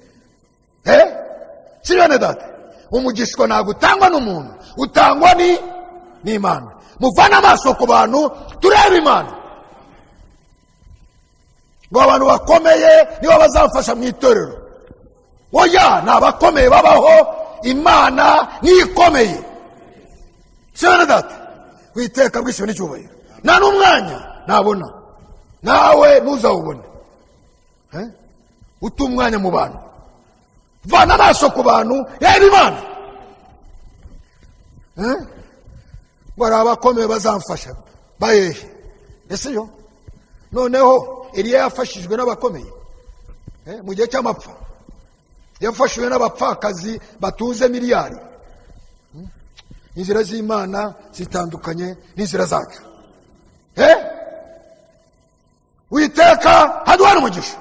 Sibene data, umugishwa ntabwo utangwa n'umuntu, utangwa n'Imana. Muvana amaso ku bantu turebe Imana. Ngo abantu bakomeye nibo bazamfasha mu itorero. Oya, ni abakomeye babaho, Imana nikomeye. Sibene data, witeka bwishwe n'icyubahiro. Nta n'umwanya nabona, nawe ntuzawubone. Uta umwanya mu bantu. Vana amaso ku bantu reba Imana. Ngo abakomeye bazamfasha bayehe. Ese yo? Noneho Eliya yafashijwe n'abakomeye mu gihe cy'amapfa. Yafashijwe n'abapfakazi batunze miliyari. Inzira z'Imana zitandukanye n'inzira zacu. Witeka haduhana umugisha.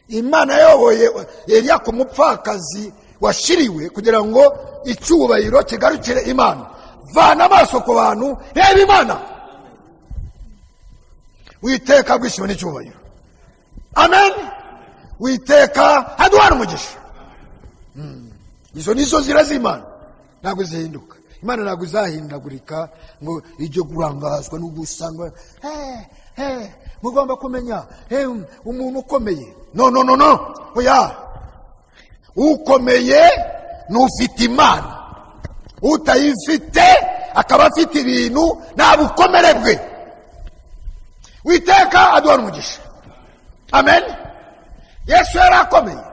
Imana yayoboye Eliya ku mupfakazi washiriwe kugira ngo icyubahiro kigarukire Imana. Vana amaso ku bantu reba Imana. Witeka bwishwe n'icyubahiro. Amen. Witeka haduhana umugisha. Izo nizo nzira z'Imana, ntabwo zihinduka. Imana ntabwo izahindagurika ngo ijye kurangazwa n'ubusa ngo mugomba kumenya umuntu ukomeye. No, oya, ukomeye n'ufite Imana, utayifite akaba afite ibintu nta bukomere bwe. Uwiteka aduha umugisha. Amen. Yesu yari akomeye,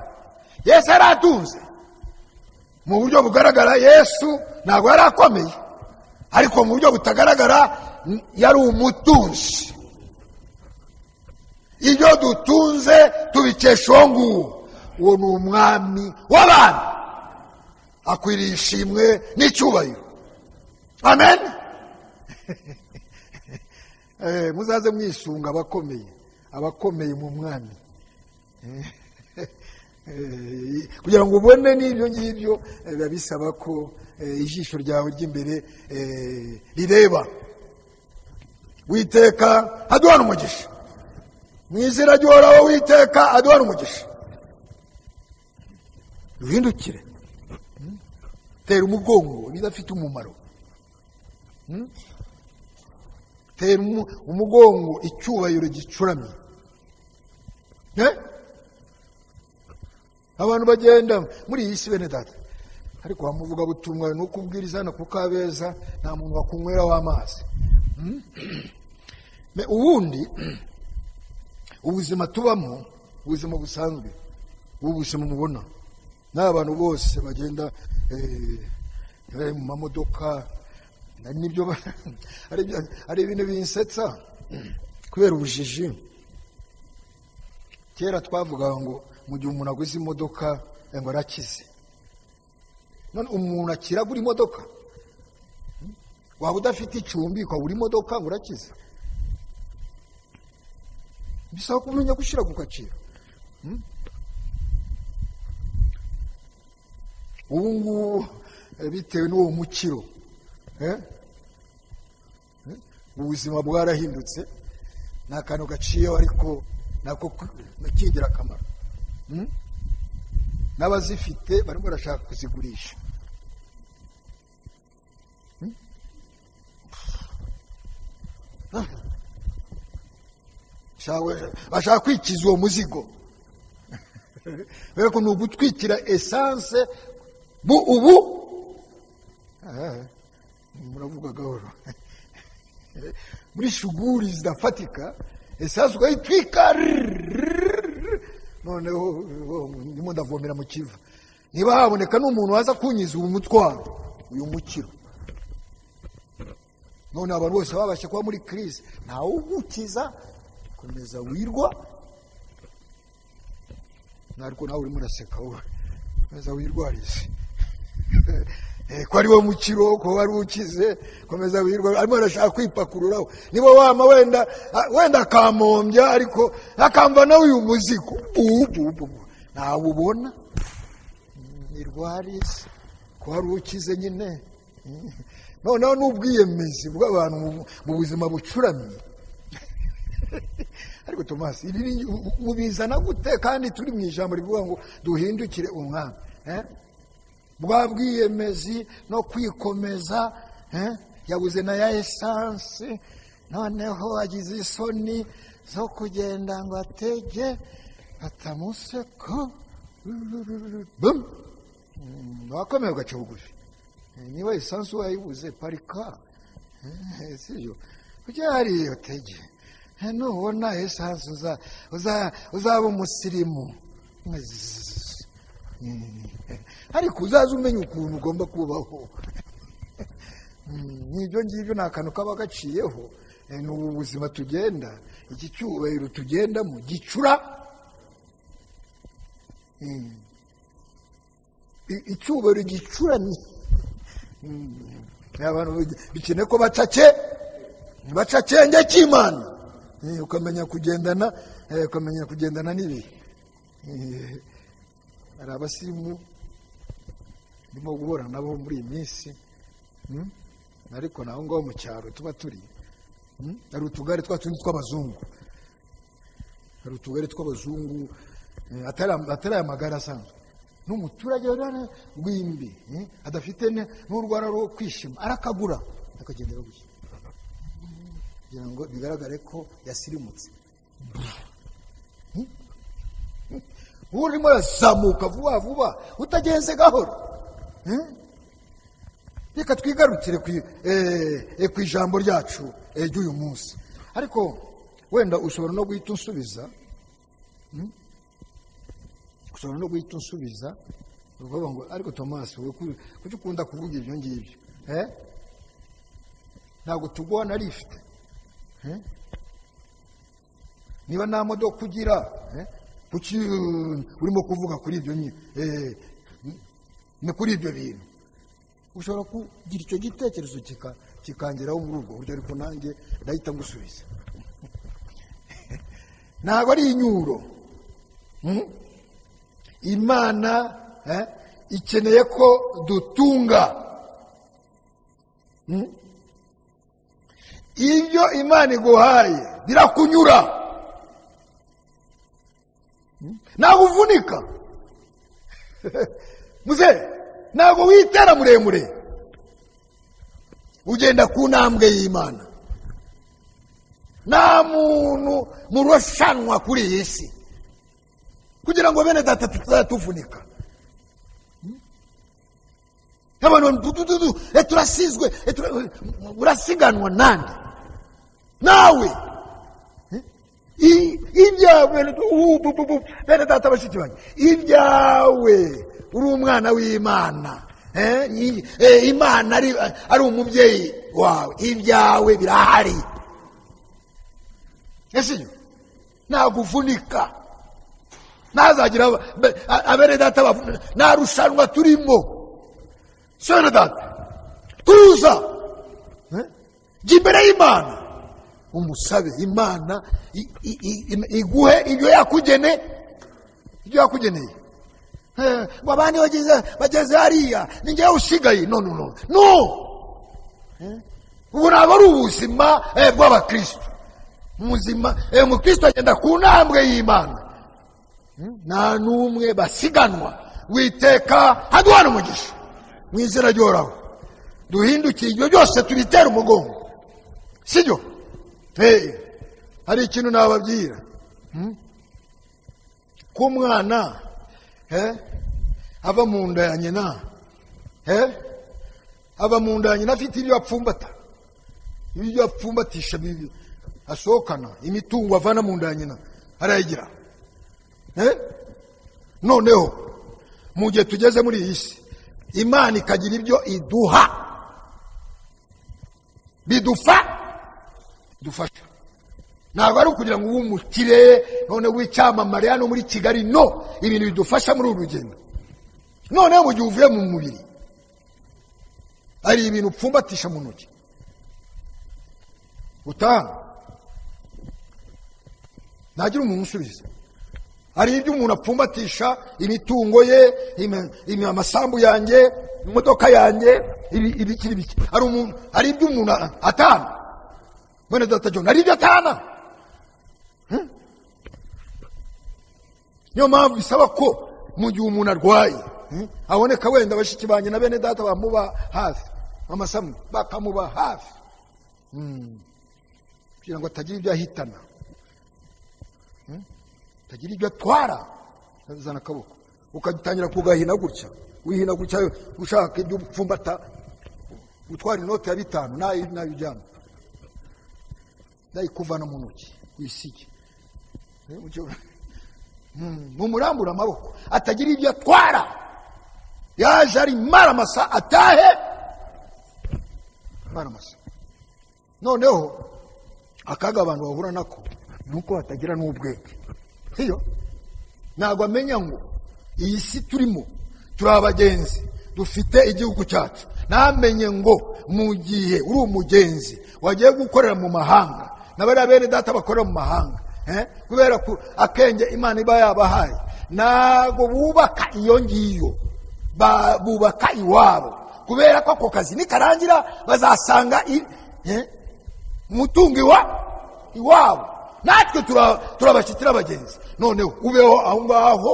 Yesu yari atunze. Mu buryo bugaragara Yesu ntabwo yari akomeye, ariko mu buryo butagaragara yari umutunzi. Ibyo dutunze tubikesha uwo nguwo. Uwo ni umwami w'abantu, akwiriye ishimwe n'icyubahiro. Amen. Muzaze mwisunga abakomeye mu mwami, kugira ngo ubone n'ibyo ngibyo biba bisaba ko ijisho ryawe ry'imbere rireba. Uwiteka aduha umugisha. Mu izina ry'Uhoraho Uwiteka aduha umugisha. Duhindukire, tera umugongo bidafite umumaro. Tera umugongo icyubahiro gicuramye. Abantu bagenda muri iyi si bene data, ariko wamuvuga butumwa no kubwiriza no kukabeza, nta muntu wakunyweraho amazi. Ubundi ubuzima tubamo, ubuzima busanzwe, ubuzima mubona n'abantu bose bagenda mu mamodoka, nibyo ari ibintu binsetsa kubera ubujiji. Kera twavuga ngo mu gihe umuntu aguze imodoka ngo arakize. None umuntu akiragura imodoka, waba udafite icumbi ukabura imodoka ngo urakize? Bisaba kumenya gushyira ku gaciro. Ubu ngubu bitewe n'uwo mukiro, ubuzima bwarahindutse, ni akantu gaciyeho ariko nako kigira akamaro. N'abazifite barimo barashaka kuzigurisha. Bashaka kwikiza uwo muzigo. Ariko ni ugutwikira esanse ubu. Muravuga gahoro. Muri shughuli zidafatika esanse ukayitwika. Noneho ndimo ndavomera mu kiva. Niba haboneka n'umuntu waza kunyiza ubu mutwaro, uyu mukiro, none abantu bose babashe kuba muri crise, ntawe ugukiza. Komeza wirwa, nariko nawe urimo uraseka wowe. Komeza wirwarize. Ko ari wo mukiro, ko wari ukize, komeza wirwa. Arimo arashaka kwipakururaho. Niba wama wenda akamombya, ariko akamva nawe uyu muzigo. Ntawe ubona. Irwarize, ko wari ukize nyine. Noneho n'ubwiyemezi bw'abantu mu buzima bucuramye. Ariko Thomas, ibi mubizana gute kandi turi mu ijambo rivuga ngo duhindukire umwami? Bwa bwiyemezi no kwikomeza, yabuze na ya esanse, noneho agize isoni zo kugenda ngo atege atamuseko. Wakomeye ugaca bugufi. Niba esanse wayibuze parika, sibyo? Kujya hariya utege. Nubona esanse uzaba umusirimu. Ariko uzaza umenya ukuntu ugomba kubaho. Nibyo ngibyo ni akantu kaba gaciyeho. Ni ubu buzima tugenda, iki cyubahiro tugendamo gicura. Icyubahiro gicuranye. Abantu bikeneye ko bacakenge cy'Imana. Ukamenya kugendana n'ibihe. Hari abasirimu ndimo guhura nabo muri iyi minsi, ariko naho ngaho mu cyaro tuba turi, hari utugare twatundi tw'abazungu. Hari utugare tw'abazungu atari amagare asanzwe. n'umuturage w'imbi adafite n'urwara rwo kwishima arakagura akagendera gusa kugira ngo bigaragare ko yasirimutse. urimo yazamuka vuba vuba utagenze gahoro. Reka twigarukire ku ijambo ryacu ry'uyu munsi. Ariko wenda ushobora no guhita unsubiza, uvuga ngo ariko Thomas wowe kuki ukunda kuvuga ibyo ngibyo? Ntabwo tugwa na lift. Niba nta modoka ugira, kuki urimo kuvuga kuri ibyo ni kuri ibyo bintu? Ushobora kugira icyo gitekerezo kikangeraho muri ubwo buryo, ariko nanjye ndahita ngusubiza. Ntabwo ari inyuro. Imana ikeneye ko dutunga. Ibyo Imana iguhaye birakunyura, ntabwo uvunika. Muze ntabwo witera muremure, ugenda ku ntambwe y'Imana. Nta muntu murushanwa kuri iyi si kugira ngo bene data tutatuvunika. Abantu turasizwe, urasiganwa nande nawe. Ibyawe bene data bashiki banjye, ibyawe uri umwana w'Imana. Imana ari umubyeyi wawe, ibyawe birahari. Ese ntabwo uvunika, ntazagira abene data bavunika, nta rushanwa turimo. Sona data tuza jya imbere y'Imana umusabe Imana iguhe ibyo yakugeneye. Abandi bageze hariya ni njyewe usigaye. No. Ubu ntabwo ari ubuzima bw'abakristo. Umukristo agenda ku ntambwe y'Imana, nta n'umwe basiganwa. Witeka haduhana umugisha mu izina ry'Uhoraho. Duhindukiye ibyo byose tubitera umugongo, sibyo? Hari ikintu nababwira, ko umwana ava mu nda ya nyina, afite ibyo apfumbata, ibyo apfumbatisha, asohokana imitungo avana mu nda ya nyina arayigira. Noneho mu gihe tugeze muri iyi si, Imana ikagira ibyo iduha bidufasha. Ntabwo ari ukugira ngo ube umukire none w'icyamamare hano muri Kigali. No, ibintu bidufasha muri uru rugendo. Noneho mu gihe uvuye mu mubiri, hari ibintu upfumbatisha mu ntoki utaha, ntagira umuntu usubiza. Hari ibyo umuntu apfumbatisha, imitungo ye, amasambu yanjye, imodoka yanjye, ibikiri biki. Hari ibyo umuntu atana. Mwene data John, hari ibyo atana. Niyo mpamvu bisaba ko mu gihe umuntu arwaye, aboneka wenda bashiki banjye na bene data bamuba hafi, amasambu bakamuba hafi, kugira ngo atagira ibyo ahitana, tagira ibyo atwara. Zana akaboko ukagitangira kugahina gutya, wihina gutya ushaka ibyo upfumbata, utwara inoti ya 5 nayo ujyana, kuvana mu ntoki wisige, mumurambura amaboko, atagira ibyo atwara. Yaje ari maramasa, atahe maramasa. Noneho akaga abantu bahura nako nuko hatagira n'ubwenge. Iyo ntabwo amenya ngo iyi si turimo turi abagenzi, dufite igihugu cyacu. Namenye ngo mu gihe uri umugenzi wagiye gukorera mu mahanga, n'abari bene data bakorera mu mahanga, kubera ko akenge Imana iba yabahaye, ntabwo bubaka iyo ngiyo, bubaka iwabo. Kubera ko ako kazi nikarangira bazasanga umutungo iwabo. natwe turabashyitira abagenzi. Noneho ubeho aho ngaho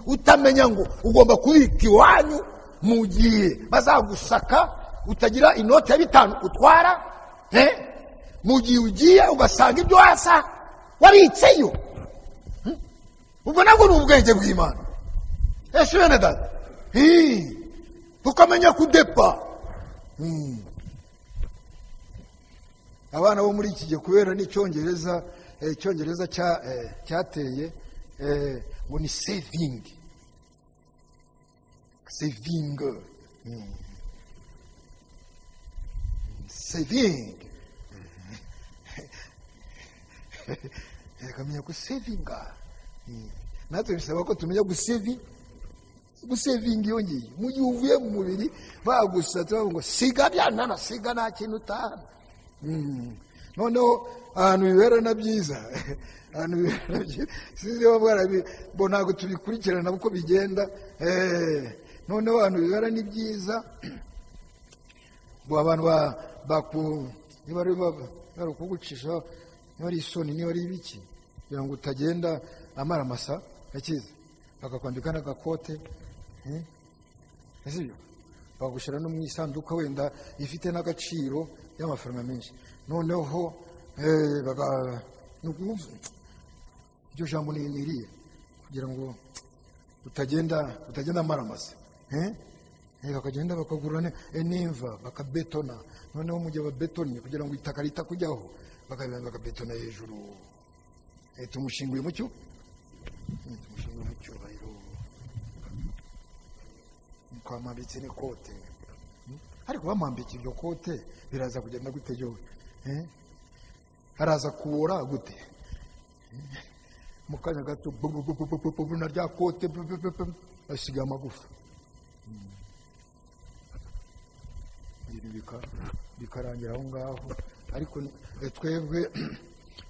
utamenya ngo ugomba kubika iwanyu mu gihe bazagusaka, utagira inoti ya 5 utwara, mu gihe ugiye ugasanga ibyo wasa wabitseyo. Ubwo nabwo ni ubwenge bw'Imana. Ese bene data, tukamenya kudepa. Abana bo muri iki gihe kubera n'icyongereza, icyongereza cyateye ngo ni saving. Saving. Kamenya ku savinga. Natwe bisaba ko tumenya gusevinga iyo ngiye. Mu gihe uvuye mu mubiri bagusatse ngo siga byanana, siga nta kintu utahana. Noneho ahantu bibera na byiza, ahantu bibera na byiza, sinzi bo ntabwo tubikurikirana uko bigenda. Noneho ahantu bibera ni byiza, bo abantu niba ari ukugucisha, niba ari isoni, niba ari ibiki, kugira ngo utagenda amara masa yakize, bakakwambika n'agakote, ese bagushyira no mu isanduka wenda ifite n'agaciro y'amafaranga menshi. Noneho iryo jambo niriye kugira ngo utagenda amaramasa, bakagenda bakagura n'imva bakabetona. Noneho mu gihe babetonie kugira ngo itaka ritakujyaho bakabetona hejuru, tumushinguye mu cyubahiro, kwamambitse n'ikote. Ariko bamwambika iryo kote biraza kugenda gute yowe? Haraza kubora gute? Mu kanya gato na rya kote asiga amagufa. Bikarangira aho ngaho. Ariko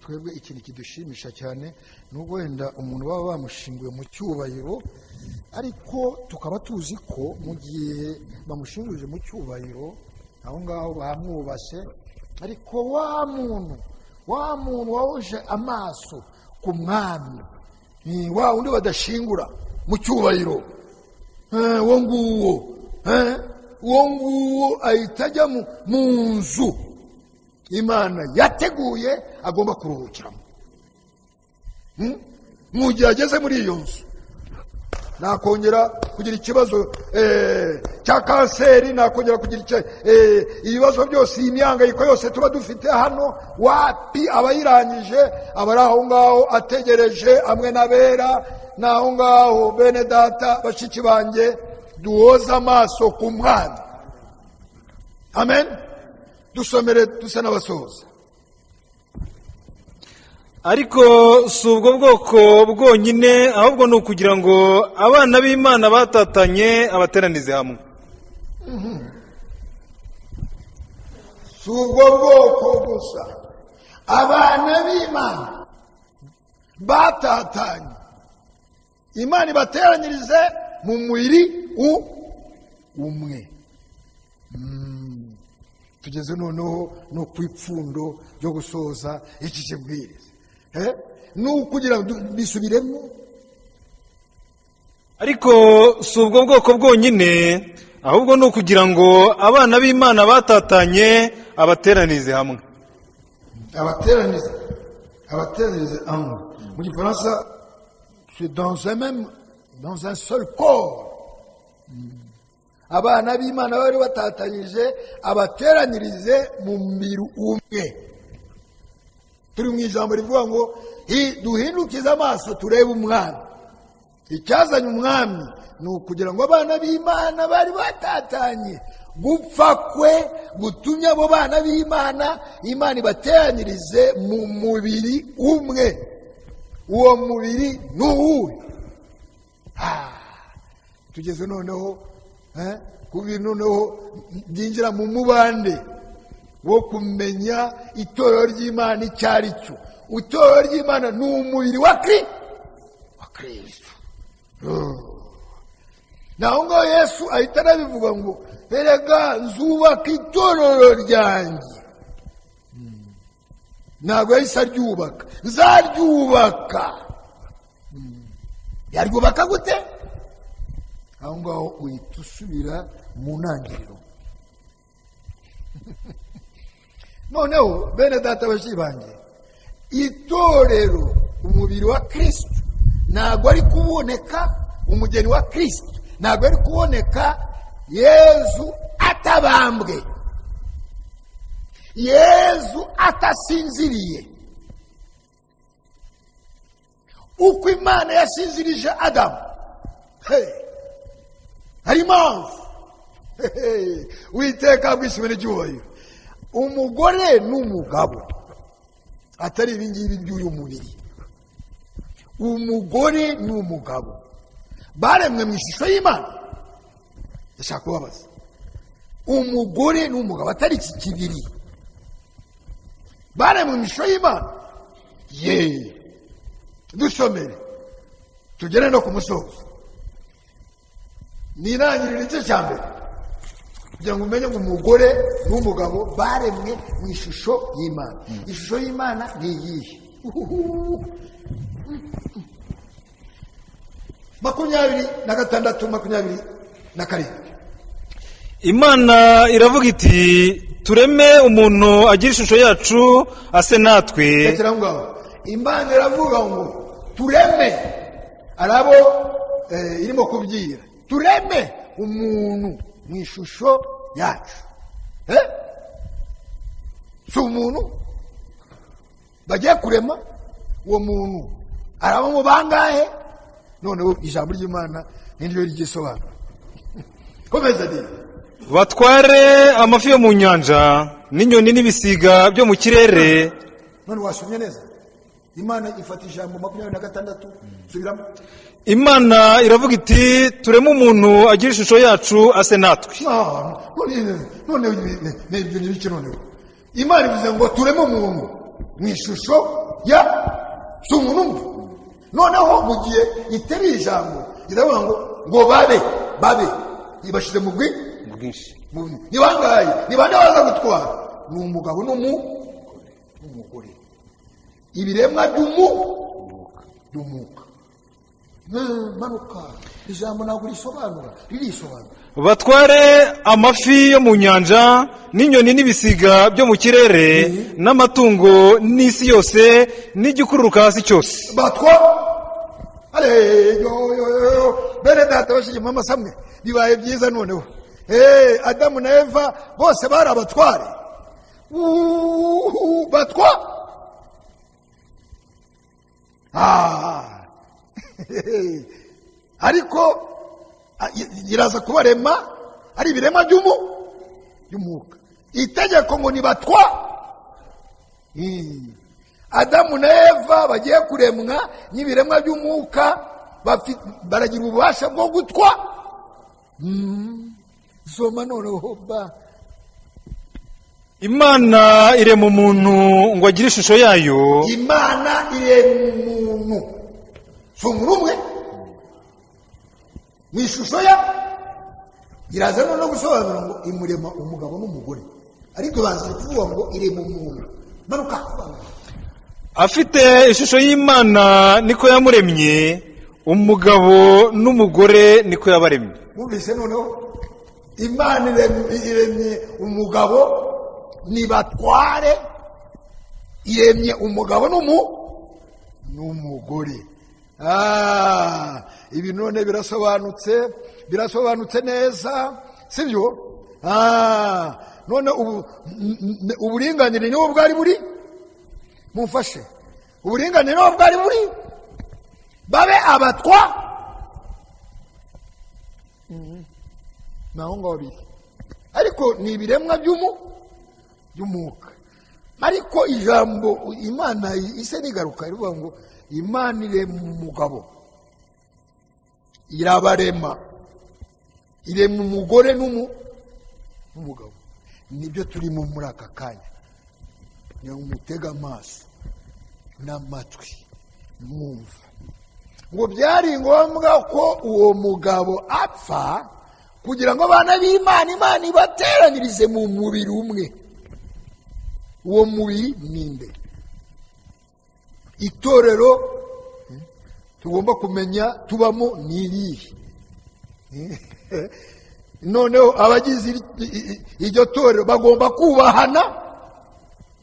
twebwe ikintu kidushimisha cyane n'ubwo wenda umuntu baba bamushinguye mu cyubahiro, ariko tukaba tuzi ko mu gihe bamushingurije mu cyubahiro aho ngaho bamwubashye, ariko wa muntu wahuje amaso ku mwami, wa undi badashingura mu cyubahiro, uwo nguwo ahita ajya mu nzu Imana yateguye agomba kuruhukiramo. Mu gihe ageze muri iyo nzu nakongera kugira ikibazo cya kanseri, nakongera kugira ibibazo byose, imyangayiko yose tuba dufite hano, wapi abayirangije abari aho ngaho ategereje amwe n'abera n'aho ngaho. Bene data bashiki banjye, duhoza amaso ku mwami. Amen. Dusomere dusa n'abasoza. Ariko si ubwo bwoko bwonyine, ahubwo ni ukugira ngo abana b'Imana batatanye abateranize hamwe. Si ubwo bwoko gusa, abana b'Imana batatanye, Imana ibateranyirize mu mubiri umwe. Tugeze noneho no ku ipfundo ryo gusoza iki kibwiriza. Ni ukugira ngo bisubiremo. Ariko si ubwo bwoko bwonyine, ahubwo ni ukugira ngo abana b'Imana batatanye abateranize hamwe. Abateranize hamwe. Mu gifaransa, c'est dans un seul corps. Abana b'Imana bari batatanyije abateranyirize mu mubiri umwe. Turi mu ijambo rivuga ngo duhindukize amaso turebe umwami. Icyazanye umwami ni ukugira ngo abana b'Imana bari batatanye, gupfa kwe gutumye abo bana b'Imana, Imana ibateranyirize mu mubiri umwe. Uwo mubiri ni uwuhe? Tugeze noneho ku bintu noneho byinjira mu mubande wo kumenya itorero ry'Imana icyo ari cyo. Itorero ry'Imana ni umubiri wa Kristo. Naho ngaho Yesu ahita arabivuga ngo erega nzubaka itorero ryanjye, ntabwo yahise aryubaka. Nzaryubaka. Yaryubaka gute? Aho ngaho uhita usubira mu ntangiriro. Noneho bene data bashiki banjye, itorero, umubiri wa Kristo ntabwo ari kuboneka, umugeni wa Kristo ntabwo ari kuboneka Yezu atabambwe, Yezu atasinziriye. Uko Imana yasinzirije Adamu, hari impamvu. Uwiteka bwishimira icyubahiro. Umugore n'umugabo atari ibingibi by'uyu mubiri. Umugore n'umugabo baremwe mu ishusho y'Imana. Ndashaka kubabaza, umugore n'umugabo atari iki kibiri, baremwe mu ishusho y'Imana. Dusomere tugere no ku musozo. Nirangirira igice cya mbere kugira ngo umenye ngo umugore n'umugabo baremwe mu ishusho y'Imana. Ishusho y'Imana ni iyihe? 26, 27. Imana iravuga iti tureme umuntu agira ishusho yacu ase natwe. Imana iravuga ngo tureme, arabo irimo kubyira tureme umuntu mu ishusho yacu. Si umuntu bagiye kurema, uwo muntu araba mu bangahe? Noneho ijambo ry'Imana niryo rigisobanura. Komeza di. Batware amafi yo mu nyanja n'inyoni n'ibisiga byo mu kirere. None wasomye neza? Imana ifata ijambo 26, subiramo. Imana iravuga iti tureme umuntu agira ishusho yacu ase natwe. None ibyo ni biki noneho? Imana ivuze ngo tureme umuntu mu ishusho ya umuntu umwe. Noneho mu gihe itari ijambo iravuga ngo babe ibashize mu bwinshi. Ni bangahe? Ni bande baza gutwara? Ni umugabo n'umugore. Ibiremwa by'umwuka. Manuka ijambo ntabwo ririsobanura. Batware amafi yo mu nyanja n'inyoni n'ibisiga byo mu kirere n'amatungo n'isi yose n'igikururuka hasi cyose. Bene data bashyigiye mama samwe bibaye byiza noneho. Adamu na Eva bose bari abatware. Ariko iraza kubarema ari ibirema by'umwuka. Itegeko ngo nibatwa. Adamu na Eva bagiye kuremwa n'ibiremwa by'umwuka, baragira ububasha bwo gutwa. Soma noneho ba. Imana irema umuntu ngo agire ishusho yayo. Imana irema umuntu. So umwe mu ishusho ya iraza no gusobanura ngo imurema umugabo n'umugore. Ariko banza kuvuga ngo irema umuntu. Manuka. Afite ishusho y'Imana niko yamuremye, umugabo n'umugore niko yabaremye. Mumvise noneho Imana iremye umugabo nibatware, iremye umugabo n'umugore. Ibi none birasobanutse neza, sibyo? None uburinganire niho bwari buri. Mumfashe. Uburinganire niho bwari buri. Babe abatwa. Naho ngaho biri. Ariko ni ibiremwa by'umwuka. Ariko ijambo Imana ise nigaruka rivuga ngo Imana irema umugabo, irabarema, irema umugore n'umugabo. Nibyo turimo muri aka kanya. Ni umutega amaso n'amatwi mwumva ngo byari ngombwa ko uwo mugabo apfa kugira ngo abana b'Imana, Imana ibateranirize mu mubiri umwe. Uwo mubiri ninde? itorero tugomba kumenya tubamo ni irihe. Noneho abagize iryo torero bagomba kubahana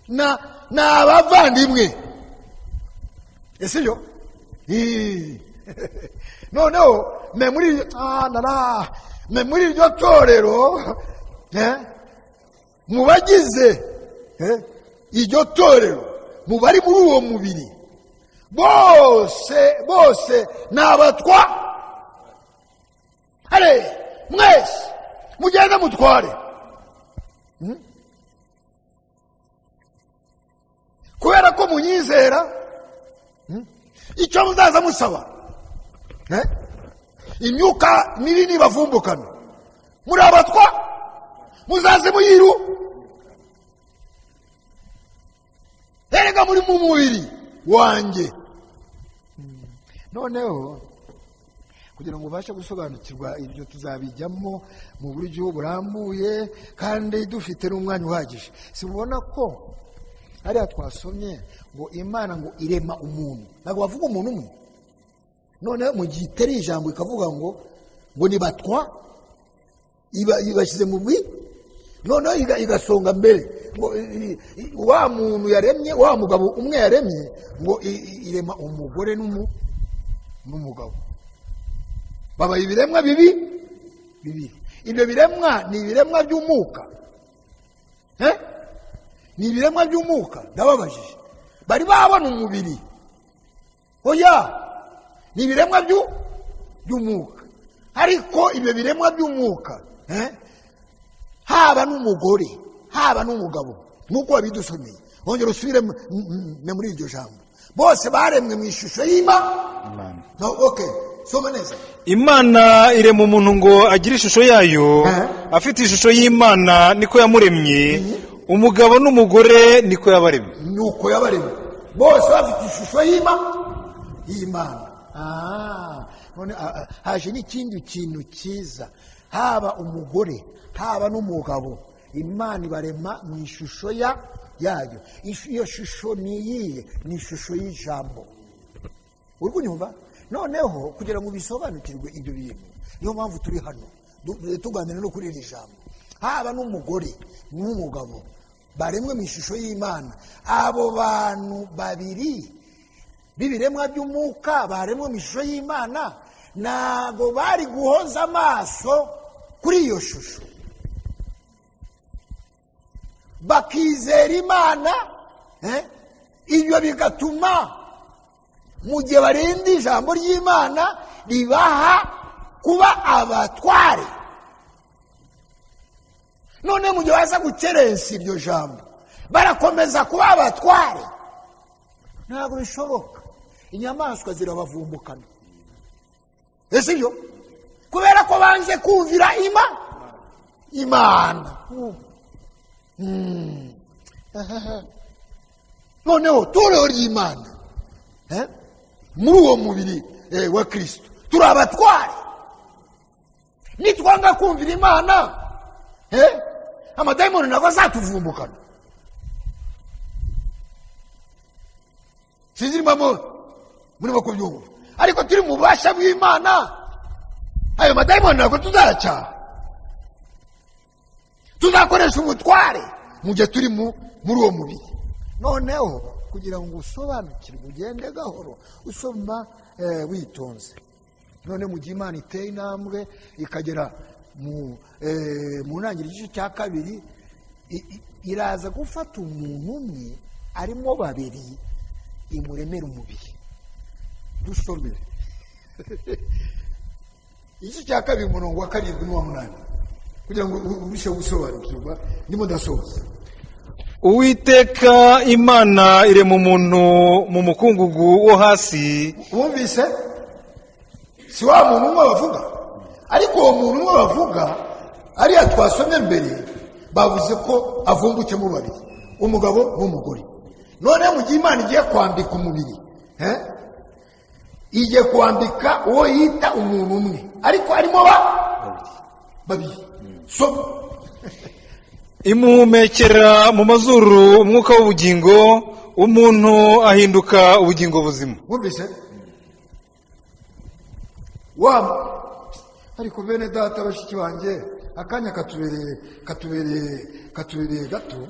na abavandimwe. Ese yo noneho muri iryo torero mu bagize iryo torero mu bari muri uwo mubiri bose ni abatwa. Mwese mugende mutware. Kubera ko munyizera icyo muzaza musaba imyuka mibi nibavumbukana muri abatwa muzaze muyiru. Erega muri mu mubiri wanjye. Noneho kugira ngo ubashe gusobanukirwa ibyo tuzabijyamo mu buryo burambuye kandi dufite n'umwanya uhagije. Sibona ko hariya twasomye ngo Imana ngo irema umuntu, ntabwo bavuga umuntu umwe. None mu gihe itari ijambo ikavuga ngo ni batwa ibashyize mu bwi, noneho igasonga mbere ngo wa muntu yaremye, wa mugabo umwe yaremye ngo irema umugore n'umugabo, baba ibiremwa bibiri. Ibyo biremwa ni ibiremwa by'umwuka. Ni ibiremwa by'umwuka. Ndababajije, bari babona umubiri? Oya, ni ibiremwa by'umwuka. Ariko ibyo biremwa by'umwuka haba n'umugore haba n'umugabo, nuko wabidusomeye. Ongera usubire muri iryo jambo. Bose baremwe mu ishusho y'Imana. Okay, soma neza. Imana irema umuntu ngo agire ishusho yayo, afite ishusho y'Imana niko yamuremye. Umugabo n'umugore niko yabaremye. Nuko yabaremye bose bafite ishusho y'Imana. None haje n'ikindi kintu cyiza, haba umugore haba n'umugabo Imana ibarema mu ishusho yayo. Iyo shusho ni iyihe? Ni ishusho y'ijambo. Uri kunyumva? Noneho kugira ngo bisobanukirwe ibyo bintu, niyo mpamvu turi hano tuganira no kuri iri jambo. Haba n'umugore n'umugabo baremwe mu ishusho y'Imana. Abo bantu babiri b'ibiremwa by'umwuka baremwe mu ishusho y'Imana ntago bari guhoza amaso kuri iyo shusho, bakizera Imana. Ibyo bigatuma mu gihe barinda ijambo ry'Imana ribaha kuba abatware. None mu gihe baza gukerensa iryo jambo barakomeza kuba abatware, ntabwo bishoboka. Inyamaswa zirabavumbukana. Ese yo kubera ko banze kumvira Imana. Noneho torero ry'Imana muri uwo mubiri wa Kristo turi abatware. Nitwanga kumvira Imana amadayimoni ntabwo azatuvumbukana. Sinzirimo muri bakubyumva, ariko turi mu bubasha bw'Imana. Ayo madayimoni ntabwo tuzacyaha, tuzakoresha umutware mu gihe turi muri uwo mubiri. Noneho kugira ngo usobanukirwe ugende gahoro usoma witonze. None mu gihe Imana iteye intambwe ikagera mu ntangiriro y'igice cya kabiri, iraza gufata umuntu umwe arimo babiri imuremera umubiri. Dusomere igice cya kabiri umurongo wa 7 n'uwa 8 kugira ngo ubishe gusobanukirwa. Ndimo ndasoza. Uwiteka Imana irema umuntu mu mukungugu wo hasi. Wumvise? Si wa muntu umwe bavuga, ariko uwo muntu umwe bavuga ariya twasomye mbere bavuze ko avumbukemo babiri, umugabo n'umugore. None mu gihe Imana igiye kwambika umubiri igiye kwambika uwo yita umuntu umwe, ariko harimo babiri. Soma. Imuhumekera mu mazuru umwuka w'ubugingo, umuntu ahinduka ubugingo buzima. wumvise ariko bene data bashiki banjye akanya katubereye gato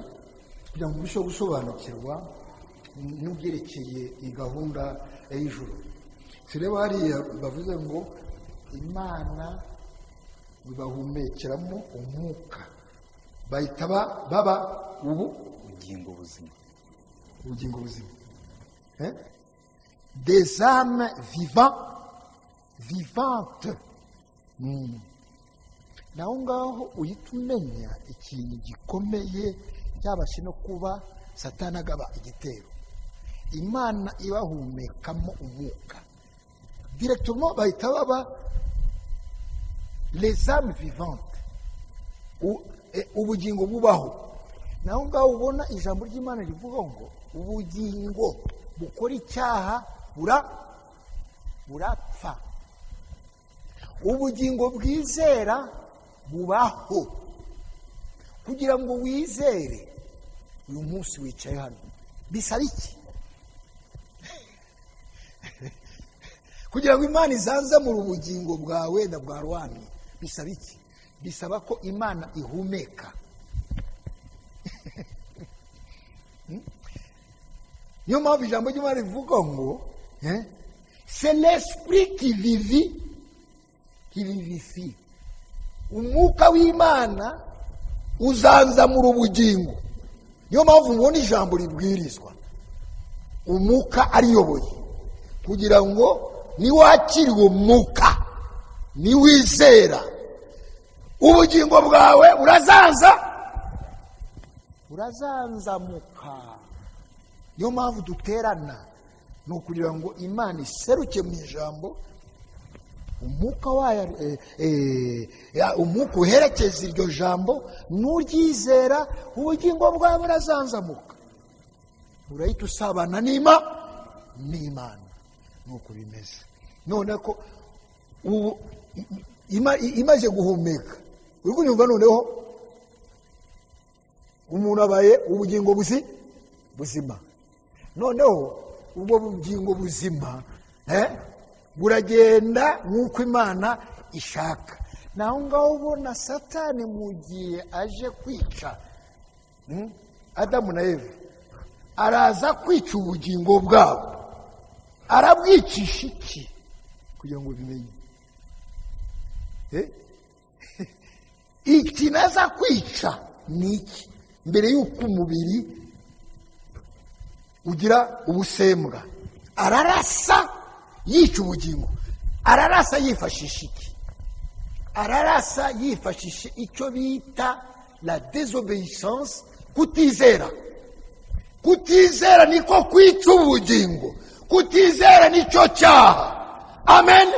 kugira ngo urusheho gusobanukirwa n'ubyerekeye iyi gahunda y'ijuru. tureba hariya bavuze ngo imana bibahumekeramo umwuka bahita baba ubugingo buzima. Des âmes vivantes. naho ngaho uhita umenya ikintu gikomeye cyabashe no kuba satani agaba igitero. imana ibahumekamo umwuka directement bahita baba les âmes vivantes, ubugingo bubaho. naho ngaho ubona ijambo ry'imana rivuga ngo ubugingo bukora icyaha burapfa, ubugingo bwizera bubaho. kugira ngo wizere uyu munsi wicaye hano bisaba iki? kugira ngo imana izanzamure ubugingo bwawe na bwa rwanda bisaba iki? bisaba ko imana ihumeka. niyo mpamvu ijambo ry'imana rivuga ngo c'est l'esprit qui vivifie. umwuka w'imana uzanzamura ubugingo. niyo mpamvu mubona ijambo ribwirizwa umwuka ariyoboye, kugira ngo niwakira uwo mwuka niwizera ubugingo bwawe urazanzamuka. niyo mpamvu duterana, ni ukugira ngo imana iseruke mu ijambo, umwuka wayo umwuka uherekeza iryo jambo, nuryizera ubugingo bwawe burazanzamuka, urahita usabana n'imana. nuko bimeze. none ko imaze guhumeka uri kunyumva, noneho umuntu abaye ubugingo buzima. noneho ubwo bugingo buzima buragenda nk'uko imana ishaka. naho ngaho ubona satani mu gihe aje kwica Adamu na Eva, araza kwica ubugingo bwabo. arabwicisha iki? kugira ngo bimenye iki naza kwica ni iki? mbere y'uko umubiri ugira ubusembwa, ararasa yica ubugingo. ararasa yifashisha iki? ararasa yifashisha icyo bita la désobéissance, kutizera niko kwica ubugingo. kutizera nicyo cyaha. amen.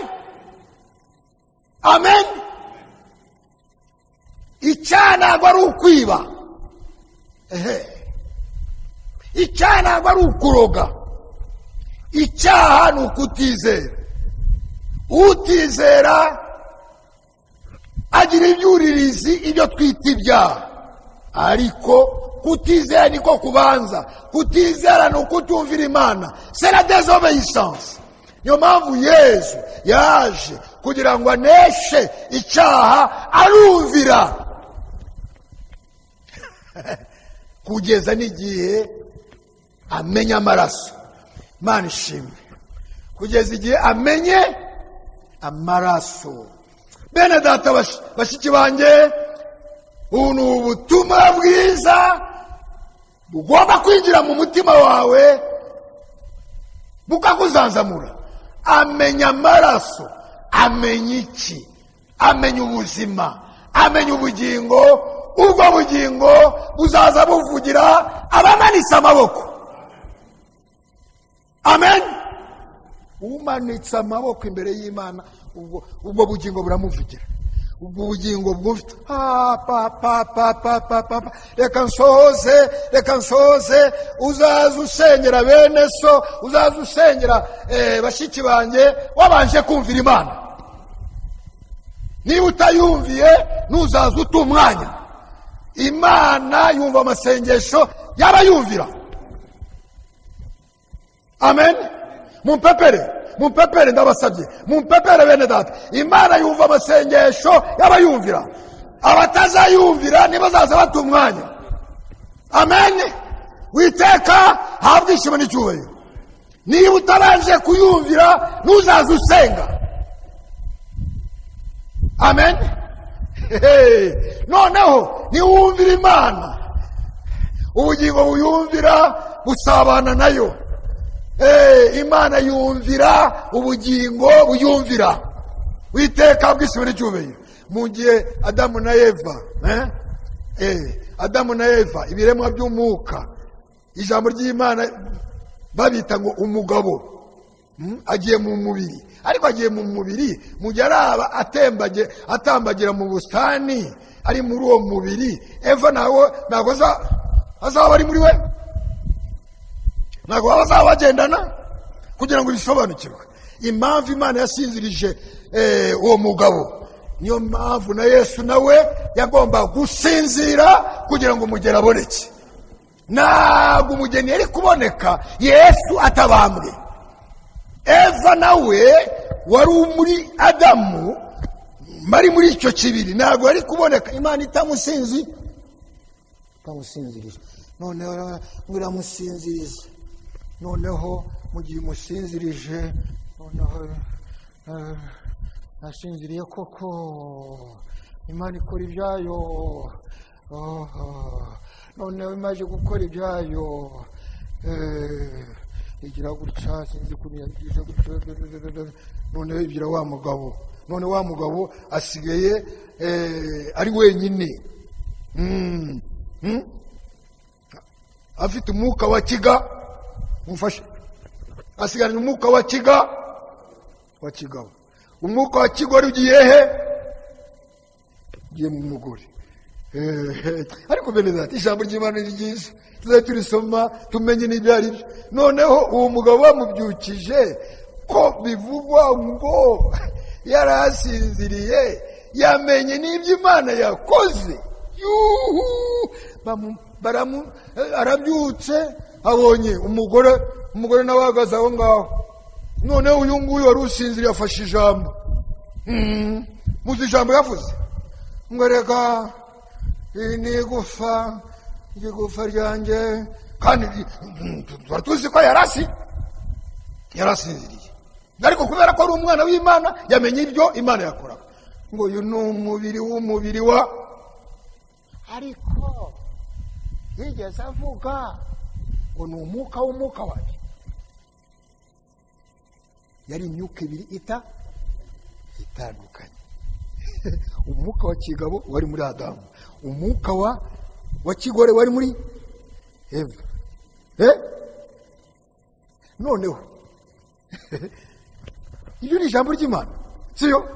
icyaha ntabwo ari ukwiba, icyaha ntabwo ari ukuroga, icyaha ni ukutizera. utizera agira ibyuririzi, ibyo twita ibyaha. ariko kutizera niko kubanza. kutizera ni ukutumvira imana, c'est la désobéissance. niyo mpamvu yesu yaje kugira ngo aneshe icyaha, arumvira kugeza n'igihe amenya amaraso. Imana ishimwe. kugeza igihe amenye amaraso. bene data bashiki banjye, ubu ni ubutumwa bwiza bugomba kwinjira mu mutima wawe bukakuzanzamura. amenya amaraso, amenya iki? amenya ubuzima, amenya ubugingo. ubwo bugingo buzaza buvugira abamanitse amaboko. amen. umanitse amaboko imbere y'imana, ubwo bugingo buramuvugira. ubwo bugingo bwufite reka nsohoze. uzaza usengera bene so, uzaza usengera bashiki banjye, wabanje kumvira imana. niba utayumviye ntuzaza uta umwanya. imana yumva amasengesho y'abayumvira. amen. mumpepere ndabasabye, mumpepere bene data. Imana yumva amasengesho y'abayumvira, abatazayumvira nibazaza bata umwanya. Amen. Witeka habwa ishimwe n'icyubahiro. Niba utabanje kuyumvira ntuzaze usenga. Amen. Noneho niwumvira Imana, ubugingo buyumvira busabana nayo. Imana yumvira ubugingo buyumvira. Witeka bw'ishimwe n'icyubahiro. Mu gihe Adamu na Eva, Adamu na Eva, ibiremwa by'umwuka, ijambo ry'Imana babita ngo umugabo, agiye mu mubiri. Ariko agiye mu mubiri mu gihe araba atambagira mu bustani, ari muri uwo mubiri. Eva ntabwo azaba ari muri we, ntabwo bazaba bagendana, kugira ngo bisobanukirwe impamvu Imana yasinzirije uwo mugabo. Niyo mpamvu na Yesu nawe yagomba gusinzira kugira ngo umugeni aboneke. Ntabwo umugeni yari kuboneka Yesu atabambwe. Eva nawe wari muri Adamu, mari muri icyo kibiri, ntabwo yari kuboneka Imana itamusinzirije. Noneho ngiramusinziriza. Noneho mu gihe musinzirije, noneho nasinziriye koko, Imana ikora ibyayo. Noneho imaze gukora ibyayo, igira gutya, sinzi kunyagisha gutya. Noneho igira wa mugabo. None wa mugabo asigaye ari wenyine, afite umwuka wa kiga. Mufashe. Asigaranye umwuka wa kigabo. Umwuka wa kigore ugiye he? Ugiye mu mugore. Ariko bene data, ijambo ry'Imana ni ryiza, tuzaye turisoma tumenye n'ibyo ari byo. Noneho uwo mugabo bamubyukije, ko bivugwa ngo yarasinziriye, yamenye n'ibyo Imana yakoze. Arabyutse, abonye umugore nawe ahagaze aho ngaho. Noneho uyu nguyu wari usinziriye afashe ijambo. Muzi ijambo yavuze ngo reka ni igufa ryanjye. Kandi twari tuzi ko yarasinziriye, ariko kubera ko ari umwana w'Imana yamenye ibyo Imana yakoraga. Ngo uyu ni umubiri wa. Ariko yigeze avuga ngo ni umwuka w'umwuka wacu. Yari imyuka ibiri itandukanye. Umwuka wa kigabo wari muri Adamu, umwuka wa kigore wari muri Eva. Noneho iyo ni ijambo ry'Imana, siyo?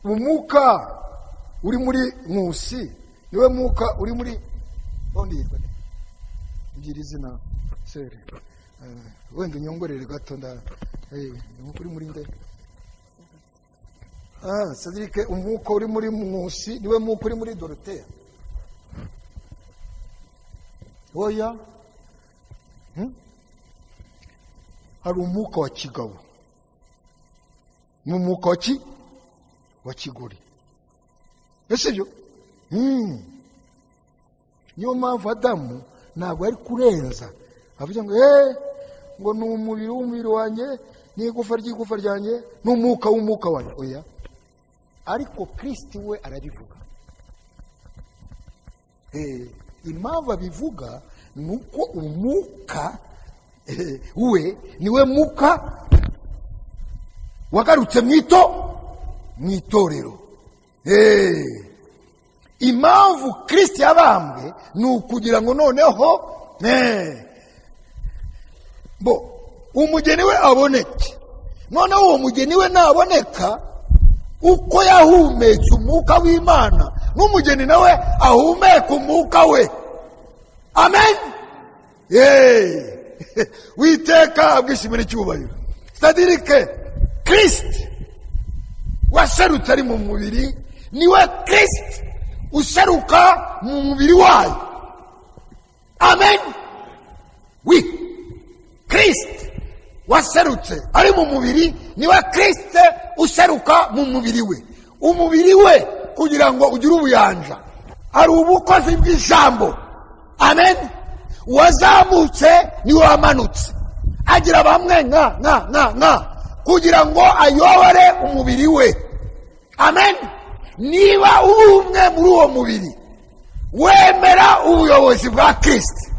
Umwuka uri muri Nkusi niwe mwuka uri muri Ondiyirwa. Ngira izina sere, wenda unyongorere gato uri muri nde? Cedric, umwuka uri muri Nkusi niwe mwuka uri muri Dorothea. Oya, hari umwuka wa kigabo n'umwuka wa kigore. Ese byo? Niyo mpamvu Adamu ntabwo ari kurenza, avuga ngo ni umubiri wanjye, ni igufa ry'igufa ryanjye, n'umwuka w'umwuka wanjye. Oya, ariko Kristo we arabivuga. Impamvu abivuga ni uko umwuka we niwe mwuka wagarutse mu itorero. Impamvu Kristo yabambwe ni ukugira ngo noneho umugeni we aboneke. Noneho uwo mugeni we naboneka, uko yahumetse umwuka w'Imana, n'umugeni nawe ahumeka umwuka we. Amen. Witeka bw'ishimwe n'icyubahiro. C'est-à-dire que Kristo waserutse ari mu mubiri, niwe Kristo useruka mu mubiri wayo. Amen. kirisite waserutse ari mu mubiri niwe kirisite useruka mu mubiri we. umubiri we kugira ngo ugire ubuyanja ari ubukozi bw'ijambo. amen. uwazamutse niwe wamanutse agira bamwe nka kugira ngo ayobore umubiri we. amen. niba uri umwe muri uwo mubiri wemera ubuyobozi bwa kirisite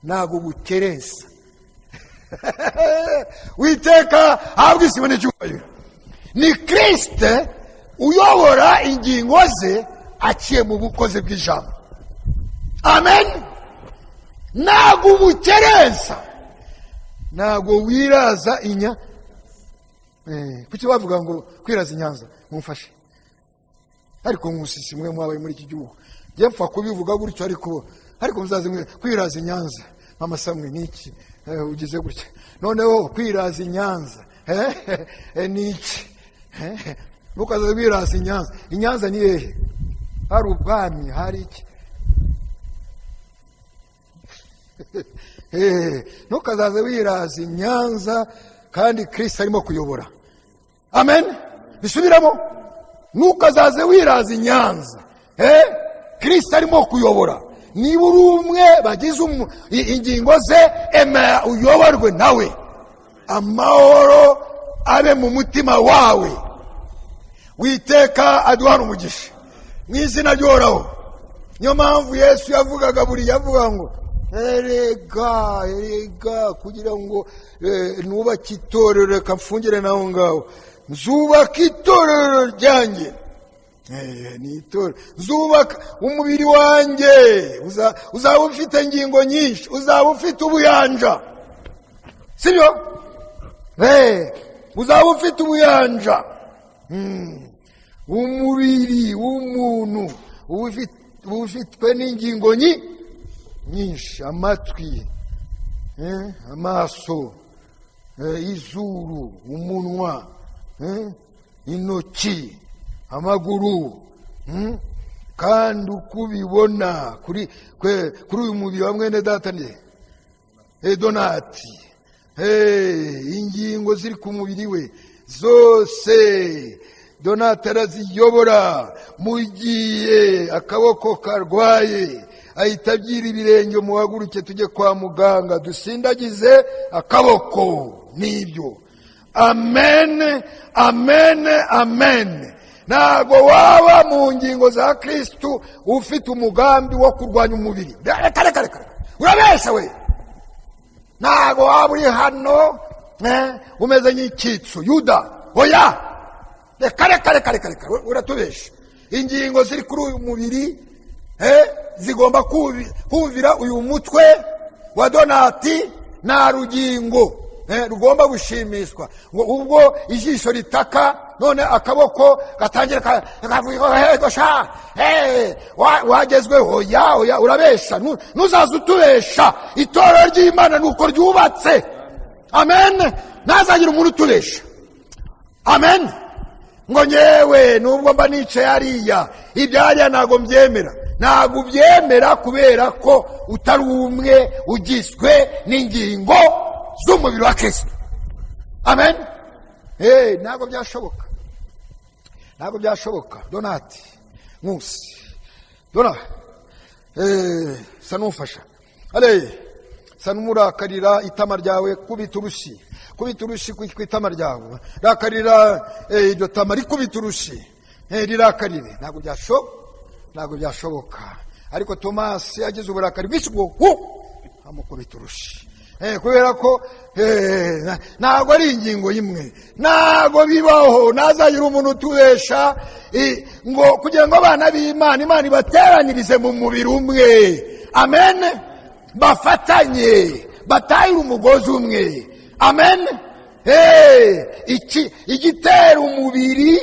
ntabwo bukereza. witeka ahabwa isima n'icyubahiro. ni kirisite uyobora ingingo ze aciye mu bukozi bw'ijambo. amen. ntabwo ubukereza, ntabwo wiraza kuki bavuga ngo kwiraza inyanza mumfashe ariko musisi mwe mwabaye muri iki gihugu njye mpfa kubivuga gutyo ariko muzaze mwe kwiraza inyanza mama samwe niki ugize gutya noneho kwiraza inyanza niki nukaza kwiraza inyanza. inyanza ni hehe? hari ubwami hari iki? nukazaze wiraza inyanza kandi Kristo arimo kuyobora. amen. bisubiramo, nukazaze wiraza inyanza Kristo arimo kuyobora. niba uri umwe bagize ingingo ze emera uyoborwe nawe. amahoro abe mu mutima wawe. witeka aduhana umugisha mu izina ry'uhoraho. niyo mpamvu Yesu yavugaga buri yavuga ngo erega kugira ngo nubake itorero reka mfungire naho ngaho nzubaka itorero ryanjye. ni itorero nzubaka umubiri wanjye uzaba ufite ingingo nyinshi, uzaba ufite ubuyanja, sibyo? uzaba ufite ubuyanja. umubiri w'umuntu uba ufitwe n'ingingo nyinshi: amatwi, amaso, izuru, umunwa, intoki, amaguru. kandi uko ubibona kuri uyu mubiri wa mwene data Donati, ingingo ziri ku mubiri we zose Donati araziyobora. mugiye akaboko karwaye ahita abyira ibirenge muhaguruke tujye kwa muganga dusindagize akaboko. nibyo. amen, amen, amen. ntabwo waba mu ngingo za Kristo ufite umugambi wo kurwanya umubiri. reka urabesha we. ntabwo waba uri hano umeze nk'icyitso Yuda. oya, reka uratubesha. ingingo ziri kuri uyu mubiri zigomba kumvira uyu mutwe wa Donati. nta rugingo rugomba gushimishwa ngo ubwo ijisho ritaka none akaboko gatangira kavuga wagezweho. oya urabesha. nuzaza utubesha. itorero ry'Imana nuko ryubatse. amen. ntazagira umuntu utubesha. amen. ngo nyewe nubwo mba nicaye hariya ibyariya ntabwo mbyemera. ntabwo ubyemera kubera ko utari umwe ugizwe n'ingingo z'umubiri wa Kristo. amen. ntabwo byashoboka. ntabwo byashoboka. Donati Nkusi sa n'umfasha sa n'umurakarira itama ryawe kubita urushi ku itama ryawe. rakarira iryo tama rikubita urushi rirakarire. ntabwo byashoboka. ariko Tomasi yagize uburakari bwinshi bwo amukubita urushi kubera ko ntabwo ari ingingo imwe. ntabwo bibaho. nazagira umuntu utubesha ngo kugira ngo abana b'Imana Imana ibateranirize mu mubiri umwe. amen. bafatanye batahire umugozi umwe. amen. igitera umubiri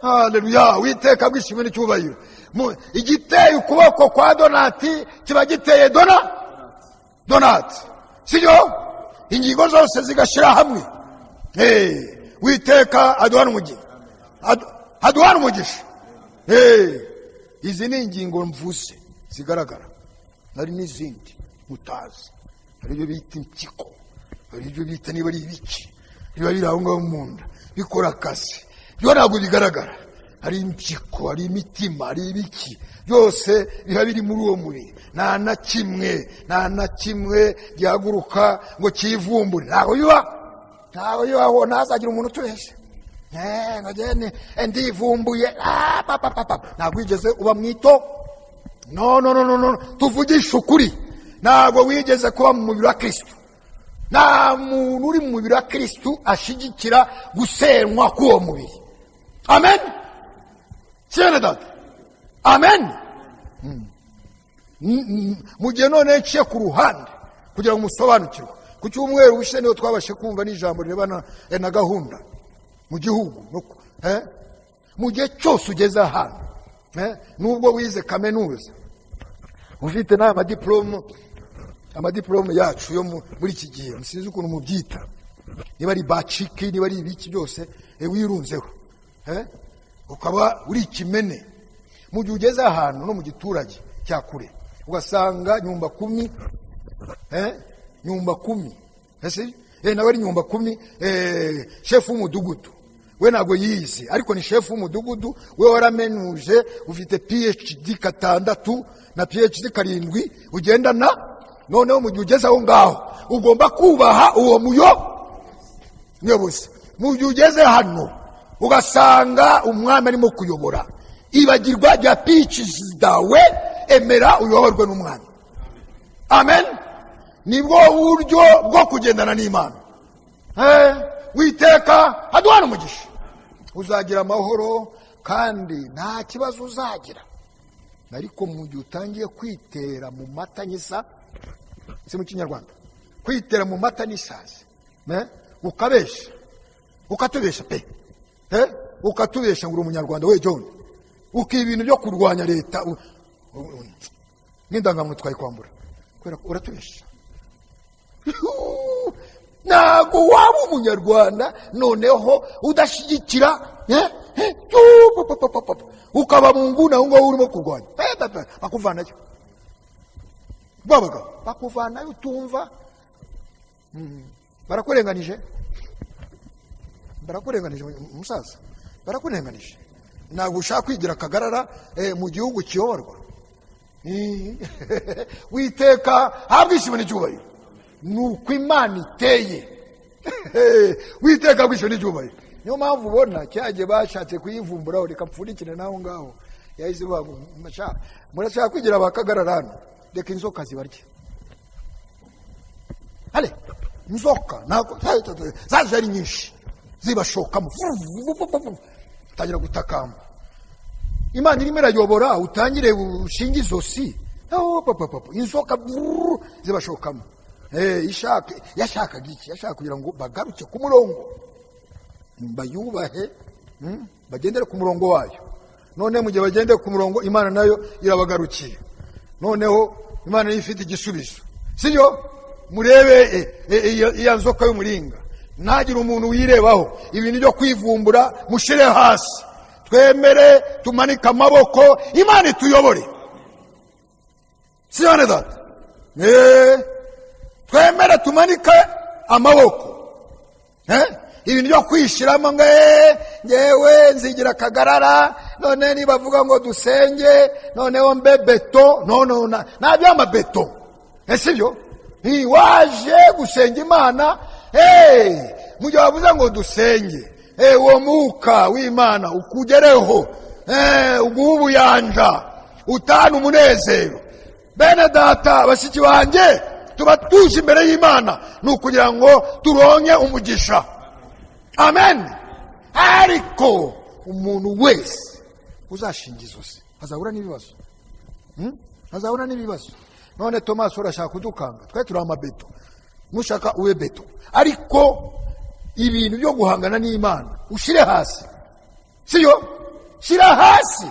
haleluya. witeka bwishimwe n'icyubahiro. igiteye ukuboko kwa Donati kiba giteye Donati, sibyo? ingingo zose zigashira hamwe. witeka aduhana umugisha. izi ni ingingo mvuze zigaragara. hari n'izindi mutazi, hari ibyo bita impyiko, hari ibyo bita niba ari ibiki biba biri aho ngaho mu nda bikora akazi, byo ntabwo bigaragara. Hari impyiko, hari imitima, hari ibiki, byose biba biri muri uwo mubiri. Nta na kimwe gihaguruka ngo kivumbure. Ntabwo bibaho, ntazagira umuntu utubeshya ngagene ndivumbuye ntabwo wigeze uba mwito. No, tuvugisha ukuri, ntabwo wigeze kuba mu mubiri wa Kristo. Nta muntu uri mu mubiri wa Kristo ashigikira gusenywa k'uwo mubiri. Amen. Cyane data. Amen. Mugihe none nciye ku ruhande kugira ngo musobanukirwe. Ku cyumweru wishe niyo twabashe kumva n'ijambo rirebana na gahunda mu gihugu. Mu gihe cyose ugeze ahantu, nubwo wize kaminuza ufite n'aya amadiplome yacu yo muri iki gihe, musinzi ukuntu mubyita, niba ari baciki, niba ari ibiki byose wirunzeho, ukaba uri ikimene. Mu gihe ugeze ahantu no mu giturage cya kure ugasanga nyumba kumi, nawe ari nyumba kumi, shefu w'umudugudu, we ntabwo yize ariko ni shefu w'umudugudu, we waramenuje, ufite PhD 6 na PhD 7 ugendana. Noneho mu gihe ugeze aho ngaho ugomba kubaha uwo muyobozi. Mu gihe ugeze hano ugasanga umwami arimo kuyobora, ibagirwa rya PhD dawe, emera uyoborwe n'umwami. Amen. Nibwo buryo bwo kugendana n'Imana. Witeka aduhana umugisha, uzagira amahoro kandi nta kibazo uzagira. Ariko mu gihe utangiye kwitera mu mata nyisa, si mu Kinyarwanda, kwitera mu mata n'isazi, ukabesha, ukatubesha pe, ukatubesha ngo uri umunyarwanda we John, ibintu byo kurwanya leta n'indangamuntu twayikwambura kubera uratubesha. Ntabwo waba umunyarwanda noneho udashyigikira, ukaba mu nguni aho ngaho urimo kurwanya, bakuvanayo. Babaga bakuvanayo utumva, barakurenganije umusaza, barakurenganije. Ntabwo ushaka kwigira akagarara mu gihugu kiyoborwa. Witeka habwa ishimwe n'icyubahiro, nuko Imana iteye. Witeka habwa ishimwe n'icyubahiro. Niyo mpamvu ubona cyagiye bashatse kuyivumburaho, reka mpfundikire naho ngaho, yahise murashaka kwigira abakagarara hano, reka inzoka zibarye. Inzoka ntabwo zaje ari nyinshi, zibashokamo, utangira gutakamba. Imana irimo irayobora, utangire ushinga izosi, inzoka zibashokamo. Yashakaga iki? Yashaka kugira ngo bagaruke ku murongo, bayubahe, bagendere ku murongo wayo. None mu gihe bagendeye ku murongo, Imana nayo irabagarukiye. Noneho Imana niyo ifite igisubizo, sibyo? Murebe iya nzoka y'umuringa, ntagire umuntu wirebaho. Ibintu byo kwivumbura mushire hasi, twemere tumanike amaboko, Imana ituyobore. Siyone data, twemere tumanike amaboko. Ibintu byo kwishiramo ngewe nzigira akagarara, none nibavuga ngo dusenge noneho mbe beto, ntabyo amabeto, sibyo? Waje gusenga Imana, mu gihe wavuze ngo dusenge, uwo mwuka w'Imana ukugereho, uguha ubuyanja, utana umunezero. Bene data, bashiki banjye, tuba tuje imbere y'Imana ni ukugira ngo turonke umugisha. Amen. Ariko umuntu wese uzashinga izosi azahura n'ibibazo, azahura n'ibibazo. None Thomas urashaka kudukanga, twe turi amabeto, nushaka uwe beto. Ariko ibintu byo guhangana n'Imana ushire hasi, siyo? Shira hasi.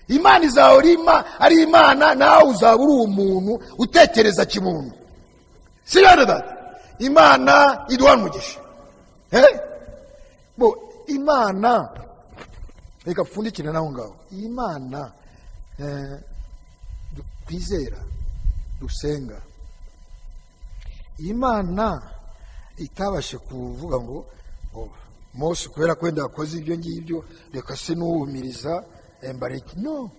Imana izahora ari Imana, nawe uzaba uri umuntu utekereza kimuntu, siyo dada? Imana iduhana umugisha. Imana, reka pfundikire naho ngaho, Imana twizera dusenga, Imana itabashe kuvuga ngo Mose kubera ko wenda yakoze ibyo ngibyo reka se n'uwumiriza mbareke. No,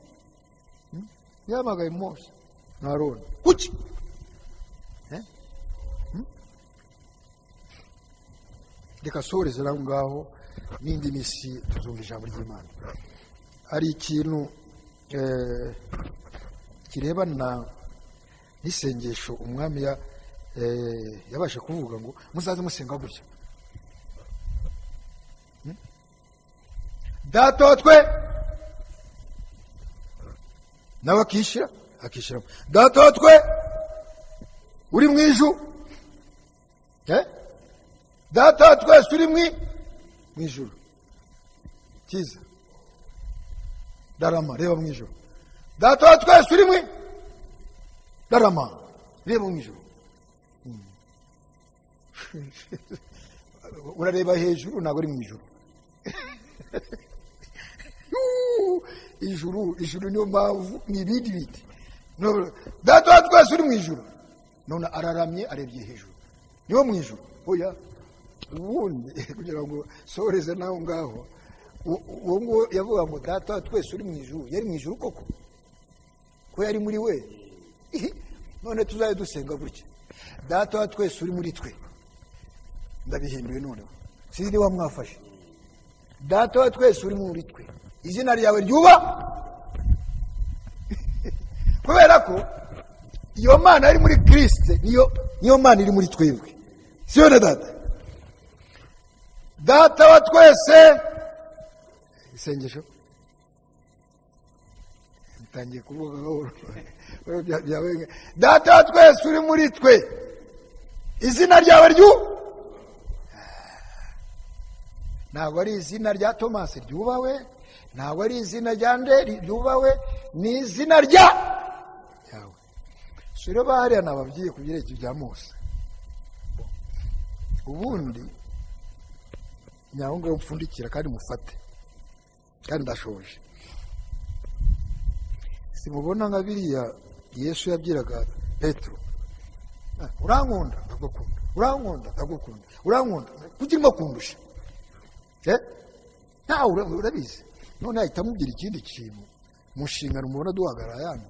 yamagaye Mose na Aroni kuki reka sohoreze aho ngaho, n'indi misi tuzumva ijambo ry'Imana. Hari ikintu kirebana n'isengesho umwami yabashe kuvuga ngo muzaze musenga gutya. Data wa twe nawe akishyiramo data wa twe uri mu ijuru, data wa twese uri mu ijuru. Kiza Darama, reba mu ijuru. Data wa twese uri mu Darama, reba mu ijuru. Urareba hejuru, ntabwo uri mu ijuru. Ijuru niyo mpamvu ni ibindi biti. Data wa twese uri mu ijuru, none araramye arebye hejuru, niwo mu ijuru. Oya, ubundi kugira ngo sohoreze naho ngaho, uwo ngo yavuga ngo data wa twese uri mu ijuru, yari mu ijuru koko ko yari muri we? None tuzaye dusenga gutya, data wa twese uri muri twe. Ndabihinduye noneho, sinzi wa mwafashe. Data wa twese uri muri twe, izina ryawe ryuba. Kubera ko iyo Mana ari muri Kristo, niyo Mana iri muri twebwe, siyo na data. Data wa twese, isengesho ntangiye kuvuga ngo data wa twese uri muri twe, izina ryawe ntabwo ari izina rya Tomasi ryubawe, ntabwo ari izina rya Nderi ryubawe, ni izina ryawe. Sure bahariya nababwiye ku byerekeye bya Mose. Ubundi nyahunga mpfundikira kandi mufate, kandi ndashoje. Simubona nka biriya Yesu yabwiraga Petero, urankunda ndagukunda, urankunda ndagukunda, urankunda kuki urimo kundusha? Ntawe urabizi. None ahita amubwira ikindi kintu mu nshingano mubona duhagarara hano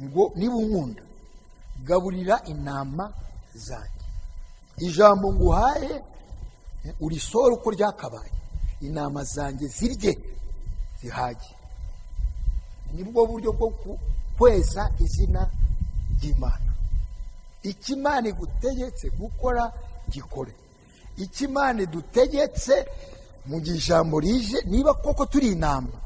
ngo niba unkunda gaburira intama zanjye. Ijambo nguhaye urisora uko ryakabaye, intama zanjye zirye zihage. Nibwo buryo bwo kweza izina ry'Imana. Icyo Imana igutegetse gukora gikore. Icyo Imana idutegetse mu gihe ijambo rije, niba koko turi intama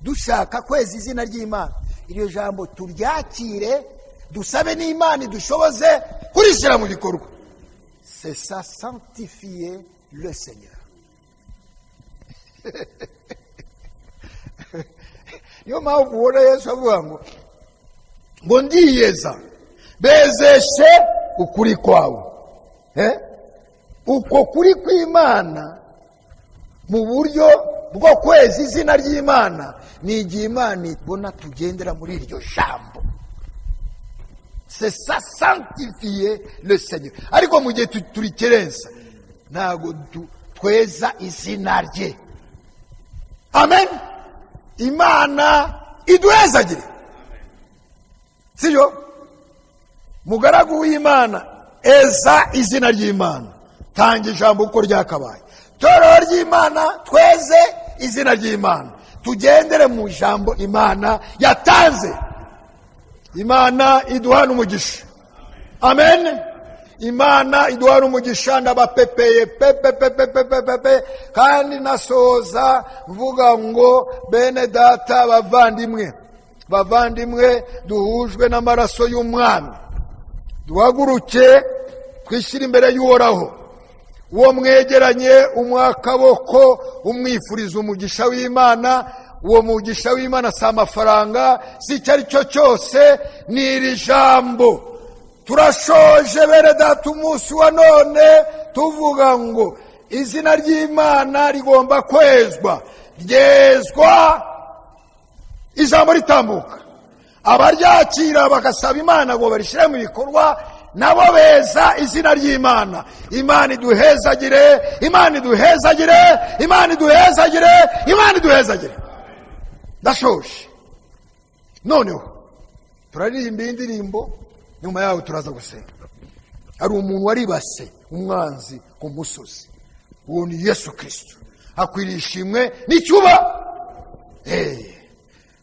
dushaka kweza izina ry'Imana, iryo jambo turyakire, dusabe n'Imana idushoboze kurishyira mu bikorwa. C'est ça, sanctifier le Seigneur. Niyo mpamvu ubona Yesu avuga ngo ndiyeza bezeshe ukuri kwawe. Uko kuri kw'Imana mu buryo bwo kweza izina ry'Imana ni igihe Imana ibona tugendera muri iryo jambo. C'est ça, sanctifier le Seigneur. Ariko mu gihe turikerensa ntago tweza izina rye. Amen. Imana iduhezagire, siyo? Mugaragu w'Imana, eza izina ry'Imana, tanga ijambo uko ryakabaye. Torero ry'Imana, tweze izina ry'Imana, tugendere mu ijambo Imana yatanze. Imana iduhana umugisha. Amen. Imana iduhana umugisha. Ndabapepeye pepe kandi nasoza mvuga ngo bene data bavandimwe duhujwe n'amaraso y'Umwami, duhaguruke twishyire imbere y'Uhoraho, uwo mwegeranye umwakaboko umwifuriza umugisha w'Imana. Uwo mugisha w'Imana si amafaranga, si icyo ari cyo cyose, ni iri jambo. Turashoje bene data umunsi wa none tuvuga ngo izina ry'Imana rigomba kwezwa. Ryezwa ijambo ritambuka, abaryakira bagasaba Imana ngo barishyire mu bikorwa, nabo beza izina ry'Imana. Imana iduhezagire, Imana iduhezagire, Imana iduhezagire, Imana iduhezagire. Ndashoje. Noneho turaririmba indirimbo, nyuma yaho turaza gusenga. Hari umuntu waribase umwanzi ku musozi, uwo ni Yesu Kristo. Akwiriye ishimwe n'icyuba.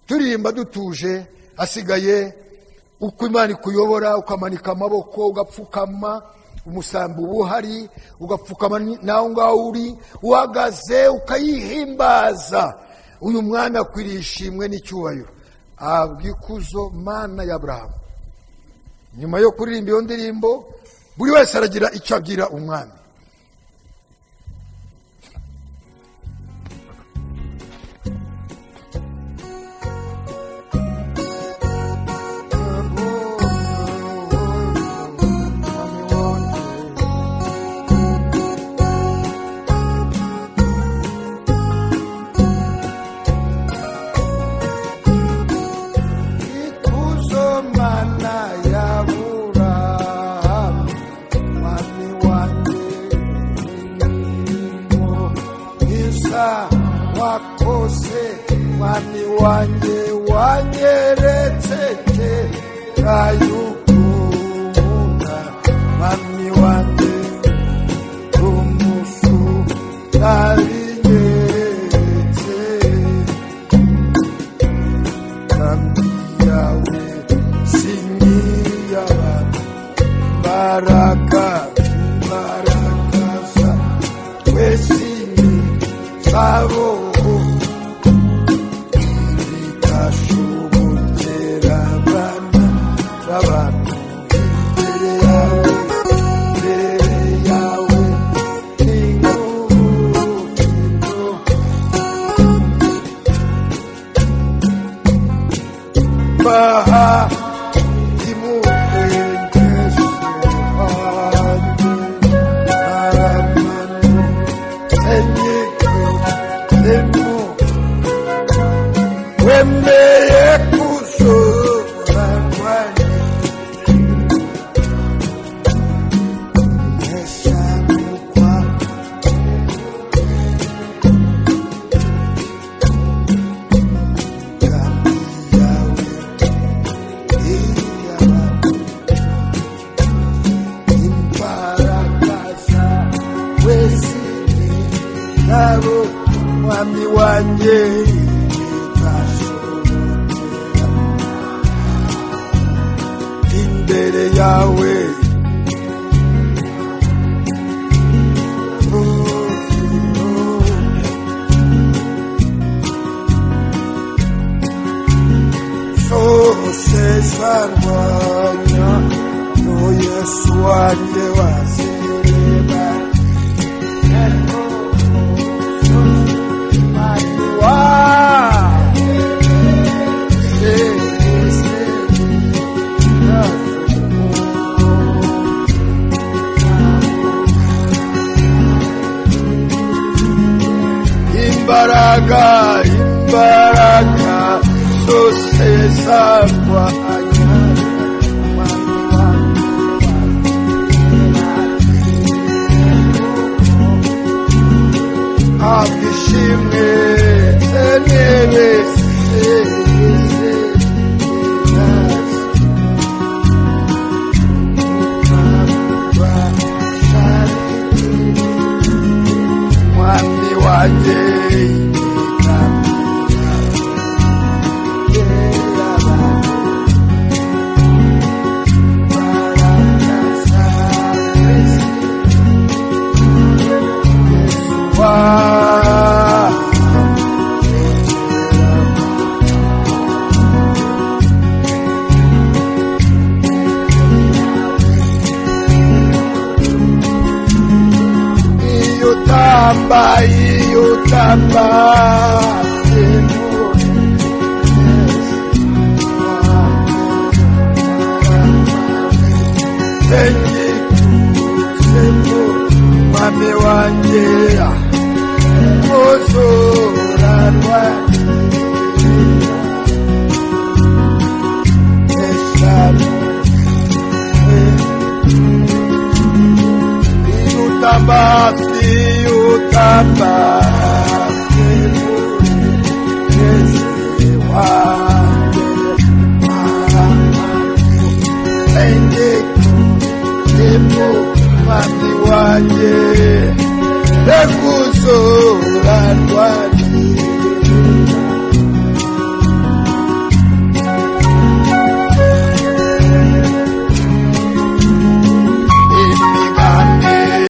Turirimba dutuje, asigaye uko Imana ikuyobora, ukamanika amaboko, ugapfukama, umusambi ubuhari, ugapfukama naho ngaho uri, uhagaze ukayihimbaza. Uyu mwana akwiriye ishimwe n'icyubahiro, ahabwa ikuzo Mana ya Aburahamu. Nyuma yo kuririmba iyo ndirimbo, buri wese aragira icyo abwira umwami. Mwami wanjye wanyeretse kera y'ukunda, mwami wanjye umusukabinyeretse, kandi yawe sinyiyabana, imbaraga za wese zabo mwami wanjye imbere yawe. Zose zarwanya no Yesu wanjye wazireba, imbaraga zose zarwanya abishimwe tenebese mwami wanjye Yutamba mwami wanjye ozorarwa basi utabaki Yesu wangu endeko emo mami wanje ekuzora rwanje